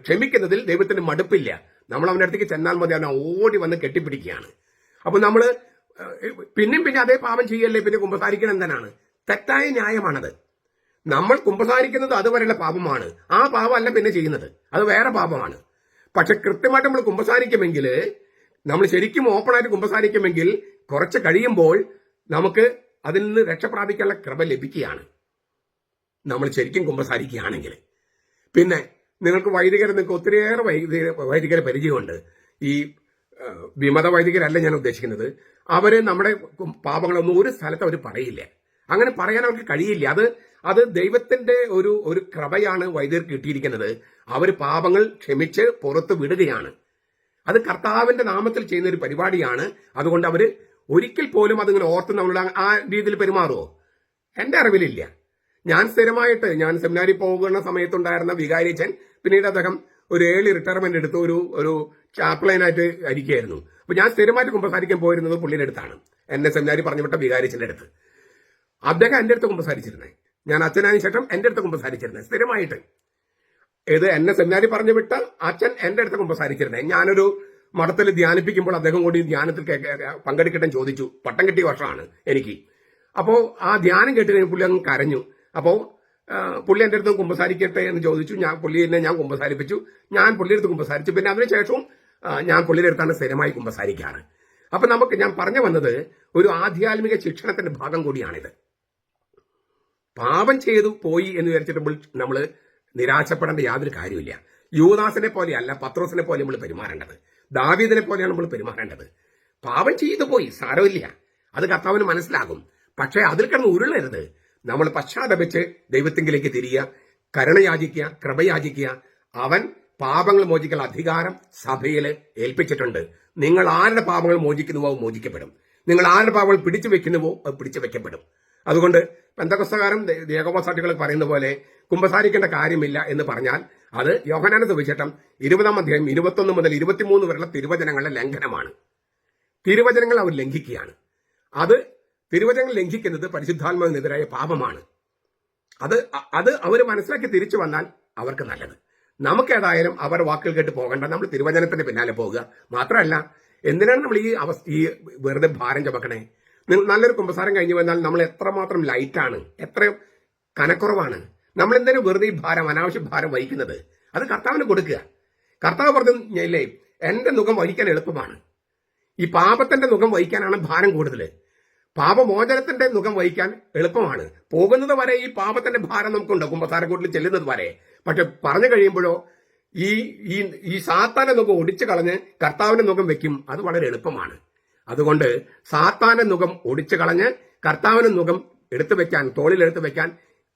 ക്ഷമിക്കുന്നതിൽ ദൈവത്തിന് മടുപ്പില്ല. നമ്മൾ അവന്റെ അടുത്തേക്ക് ചെന്നാൽ മതി, അവനെ ഓടി വന്ന് കെട്ടിപ്പിടിക്കുകയാണ്. അപ്പൊ നമ്മള് പിന്നെ അതേ പാപം ചെയ്യല്ലേ, പിന്നെ കുമ്പസാരിക്കണം എന്തിനാണ്? തെറ്റായ ന്യായമാണത്. നമ്മൾ കുമ്പസാരിക്കുന്നത് അതുവരെയുള്ള പാപമാണ്. ആ പാപമല്ല പിന്നെ ചെയ്യുന്നത്, അത് വേറെ പാപമാണ്. പക്ഷെ കൃത്യമായിട്ട് നമ്മൾ കുമ്പസാരിക്കുമെങ്കിൽ, നമ്മൾ ശരിക്കും ഓപ്പണായിട്ട് കുമ്പസാരിക്കുമെങ്കിൽ കുറച്ച് കഴിയുമ്പോൾ നമുക്ക് അതിൽ നിന്ന് രക്ഷപ്രാപിക്കാനുള്ള കൃപ ലഭിക്കുകയാണ്, നമ്മൾ ശരിക്കും കുമ്പസാരിക്കുകയാണെങ്കിൽ. പിന്നെ നിങ്ങൾക്ക് ഒത്തിരിയേറെ വൈദികരെ പരിചയമുണ്ട്. ഈ വിമത വൈദികരല്ല ഞാൻ ഉദ്ദേശിക്കുന്നത്. അവര് നമ്മുടെ പാപങ്ങളൊന്നും ഒരു സ്ഥലത്ത് അവർ പറയില്ല. അങ്ങനെ പറയാൻ അവർക്ക് കഴിയില്ല. അത് ദൈവത്തിന്റെ ഒരു കൃപയാണ് വൈദികർക്ക് കിട്ടിയിരിക്കുന്നത്. അവർ പാപങ്ങൾ ക്ഷമിച്ച് പുറത്ത് വിടുകയാണ്. അത് കർത്താവിന്റെ നാമത്തിൽ ചെയ്യുന്ന ഒരു പരിപാടിയാണ്. അതുകൊണ്ട് അവര് ഒരിക്കൽ പോലും അതിങ്ങനെ ഓർത്ത് നമ്മളോട് ആ രീതിയിൽ പെരുമാറുമോ? എന്റെ അറിവിലില്ല. ഞാൻ സെമിനാരി പോകുന്ന സമയത്തുണ്ടായിരുന്ന വികാരിച്ചൻ, പിന്നീട് അദ്ദേഹം ഒരു ഏർലി റിട്ടയർമെന്റ് എടുത്ത് ഒരു ചാപ്ലൈനായിട്ട് ഇരിക്കുകയായിരുന്നു. അപ്പൊ ഞാൻ സ്ഥിരമായിട്ട് കുമ്പസാരിക്കാൻ പോയിരുന്നത് പുള്ളിയുടെ അടുത്താണ്, എന്നെ സെമിനാരി പറഞ്ഞു വിട്ട വികാരിച്ചന്റെ അടുത്ത്. അദ്ദേഹം എന്റെ അടുത്ത് കുമ്പസാരിച്ചിരുന്നേ. ഞാൻ അച്ഛനായ ശേഷം എന്റെ അടുത്ത് കുമ്പസാരിച്ചിരുന്നേ സ്ഥിരമായിട്ട്. എന്നെ സെമിനാരി പറഞ്ഞു വിട്ട അച്ഛൻ എന്റെ അടുത്ത് കുമ്പസാരിച്ചിരുന്നേ. ഞാനൊരു മഠത്തിൽ ധ്യാനിപ്പിക്കുമ്പോൾ അദ്ദേഹം കൂടി ധ്യാനത്തിൽ പങ്കെടുക്കട്ടെ ചോദിച്ചു. പട്ടം കിട്ടിയ വർഷമാണ് എനിക്ക്. അപ്പോ ആ ധ്യാനം കേട്ട് കഴിഞ്ഞ് പുള്ളി അങ്ങ് കരഞ്ഞു. അപ്പോ പുള്ളി എന്റെ അടുത്ത് കുമ്പസാരിക്കട്ടെ എന്ന് ചോദിച്ചു. ഞാൻ കുമ്പസാരിപ്പിച്ചു. ഞാൻ പുള്ളിയുടെ അടുത്ത് കുമ്പസാരിച്ചു. പിന്നെ അതിനുശേഷവും ഞാൻ പുള്ളിയുടെ അടുത്താണ് സ്ഥിരമായി കുമ്പസാരിക്കാറ്. അപ്പൊ ഞാൻ പറഞ്ഞു വന്നത് ഒരു ആധ്യാത്മിക ശിക്ഷണത്തിന്റെ ഭാഗം കൂടിയാണിത്. പാപം ചെയ്തു പോയി എന്ന് വിചാരിച്ചിട്ട് നമ്മൾ നിരാശപ്പെടേണ്ട യാതൊരു കാര്യമില്ല. യൂദാസിനെ പോലെയല്ല പത്രോസിനെ പോലെ നമ്മൾ പെരുമാറേണ്ടത്. ദാവീദിനെ പോലെയാണ് നമ്മൾ പെരുമാറേണ്ടത്. പാപം ചെയ്തു പോയി, സാരമില്ല, അത് കർത്താവിന് മനസ്സിലാകും. പക്ഷേ അതിൽ കിടന്ന് ഉരുളരുത്. നമ്മൾ പശ്ചാത്തപിച്ച് ദൈവത്തിങ്കിലേക്ക് തിരിയുക, കരുണയാചിക്കുക, കൃപയാചിക്കുക. അവൻ പാപങ്ങൾ മോചിക്കാനുള്ള അധികാരം സഭയിൽ ഏൽപ്പിച്ചിട്ടുണ്ട്. നിങ്ങൾ ആരുടെ പാപങ്ങൾ മോചിക്കുന്നുവോ മോചിക്കപ്പെടും. നിങ്ങൾ ആരുടെ പാപങ്ങൾ പിടിച്ചു വെക്കുന്നുവോ അത് പിടിച്ചു വെക്കപ്പെടും. അതുകൊണ്ട് പെന്തക്കോസ്തകാരും ദേവോസാക്ഷികൾ പറയുന്ന പോലെ കുമ്പസാരിക്കേണ്ട കാര്യമില്ല എന്ന് പറഞ്ഞാൽ അത് യോഹന്നാന്റെ സുവിശേഷം 20-ാം അധ്യായം 21 മുതൽ 23 വരെയുള്ള തിരുവചനങ്ങളുടെ ലംഘനമാണ്. തിരുവചനങ്ങൾ അവർ ലംഘിക്കുകയാണ്. തിരുവചനങ്ങൾ ലംഘിക്കുന്നത് പരിശുദ്ധാത്മാവിനെതിരായ പാപമാണ്. അത് അവർ മനസ്സിലാക്കി തിരിച്ചു വന്നാൽ അവർക്ക് നല്ലത്. നമുക്കേതായാലും അവർ വാക്കുകൾ കേട്ട് പോകണ്ട, നമ്മൾ തിരുവചനത്തിന്റെ പിന്നാലെ പോകുക. മാത്രമല്ല, എന്തിനാണ് നമ്മൾ ഈ വെറുതെ ഭാരം ചുമക്കണേ? നല്ലൊരു കുമ്പസാരം കഴിഞ്ഞു വന്നാൽ നമ്മൾ എത്രമാത്രം ലൈറ്റാണ്, എത്രയും കനക്കുറവാണ്. നമ്മൾ എന്തിനും വെറുതെ ഈ അനാവശ്യ ഭാരം വഹിക്കുന്നത്? അത് കർത്താവിന് കൊടുക്കുക. കർത്താവ് പറഞ്ഞില്ലേ, എന്റെ മുഖം വഹിക്കാൻ എളുപ്പമാണ്. ഈ പാപത്തിന്റെ മുഖം വഹിക്കാനാണ് ഭാരം കൂടുതൽ. പാപമോചനത്തിന്റെ മുഖം വഹിക്കാൻ എളുപ്പമാണ്. പോകുന്നത് വരെ ഈ പാപത്തിന്റെ ഭാരം നമുക്കുണ്ട്, കുമ്പസാരക്കൂട്ടിൽ ചെല്ലുന്നത് വരെ. പക്ഷെ പറഞ്ഞു കഴിയുമ്പോഴോ ഈ സാത്താന്റെ മുഖം ഒടിച്ചു കളഞ്ഞ് കർത്താവിന്റെ മുഖം വെക്കും. അത് വളരെ എളുപ്പമാണ്. അതുകൊണ്ട് സാത്താന്റെ മുഖം ഒടിച്ചു കളഞ്ഞ് കർത്താവിന്റെ മുഖം എടുത്തു വെക്കാൻ, തോളിലെടുത്ത് വെക്കാൻ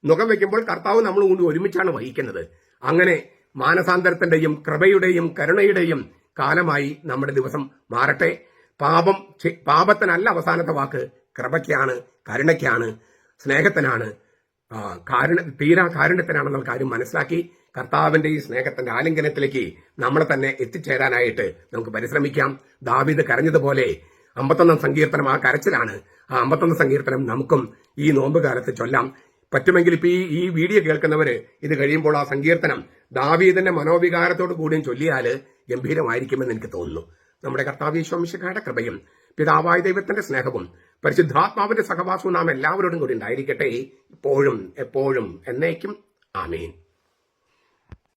മുഖം വെക്കുമ്പോൾ കർത്താവ് നമ്മൾ കൊണ്ട് ഒരുമിച്ചാണ് വഹിക്കുന്നത്. അങ്ങനെ മാനസാന്തരത്തിന്റെയും കൃപയുടെയും കരുണയുടെയും കാലമായി നമ്മുടെ ദിവസം മാറട്ടെ. പാപത്തിനല്ല അവസാനത്തെ വാക്ക്, കൃപയ്ക്കാണ്, കരുണയ്ക്കാണ്, സ്നേഹത്തിനാണ്, തീരാ കാരുണ്യത്തിനാണെന്നുള്ള കാര്യം മനസ്സിലാക്കി കർത്താവിന്റെ ഈ സ്നേഹത്തിന്റെ ആലിംഗനത്തിലേക്ക് നമ്മളെ തന്നെ എത്തിച്ചേരാനായിട്ട് നമുക്ക് പരിശ്രമിക്കാം. ദാവീദ് കരഞ്ഞതുപോലെ 51 സങ്കീർത്തനം ആ കരച്ചിലാണ്. ആ 51 സങ്കീർത്തനം നമുക്കും ഈ നോമ്പ് കാലത്ത് ചൊല്ലാം. പറ്റുമെങ്കിൽ ഇപ്പൊ ഈ വീഡിയോ കേൾക്കുന്നവര് ഇത് കഴിയുമ്പോൾ ആ സങ്കീർത്തനം ദാവീദിന്റെ മനോവികാരത്തോട് കൂടിയും ചൊല്ലിയാൽ ഗംഭീരമായിരിക്കുമെന്ന് എനിക്ക് തോന്നുന്നു. നമ്മുടെ കർത്താവ് യേശു മിശിഹായുടെ കൃപയും പിതാവായ ദൈവത്തിന്റെ സ്നേഹവും പരിശുദ്ധാത്മാവിന്റെ സഹവാസവും നാം എല്ലാവരോടും കൂടി ഉണ്ടായിരിക്കട്ടെ, ഇപ്പോഴും എപ്പോഴും എന്നേക്കും. ആമേൻ.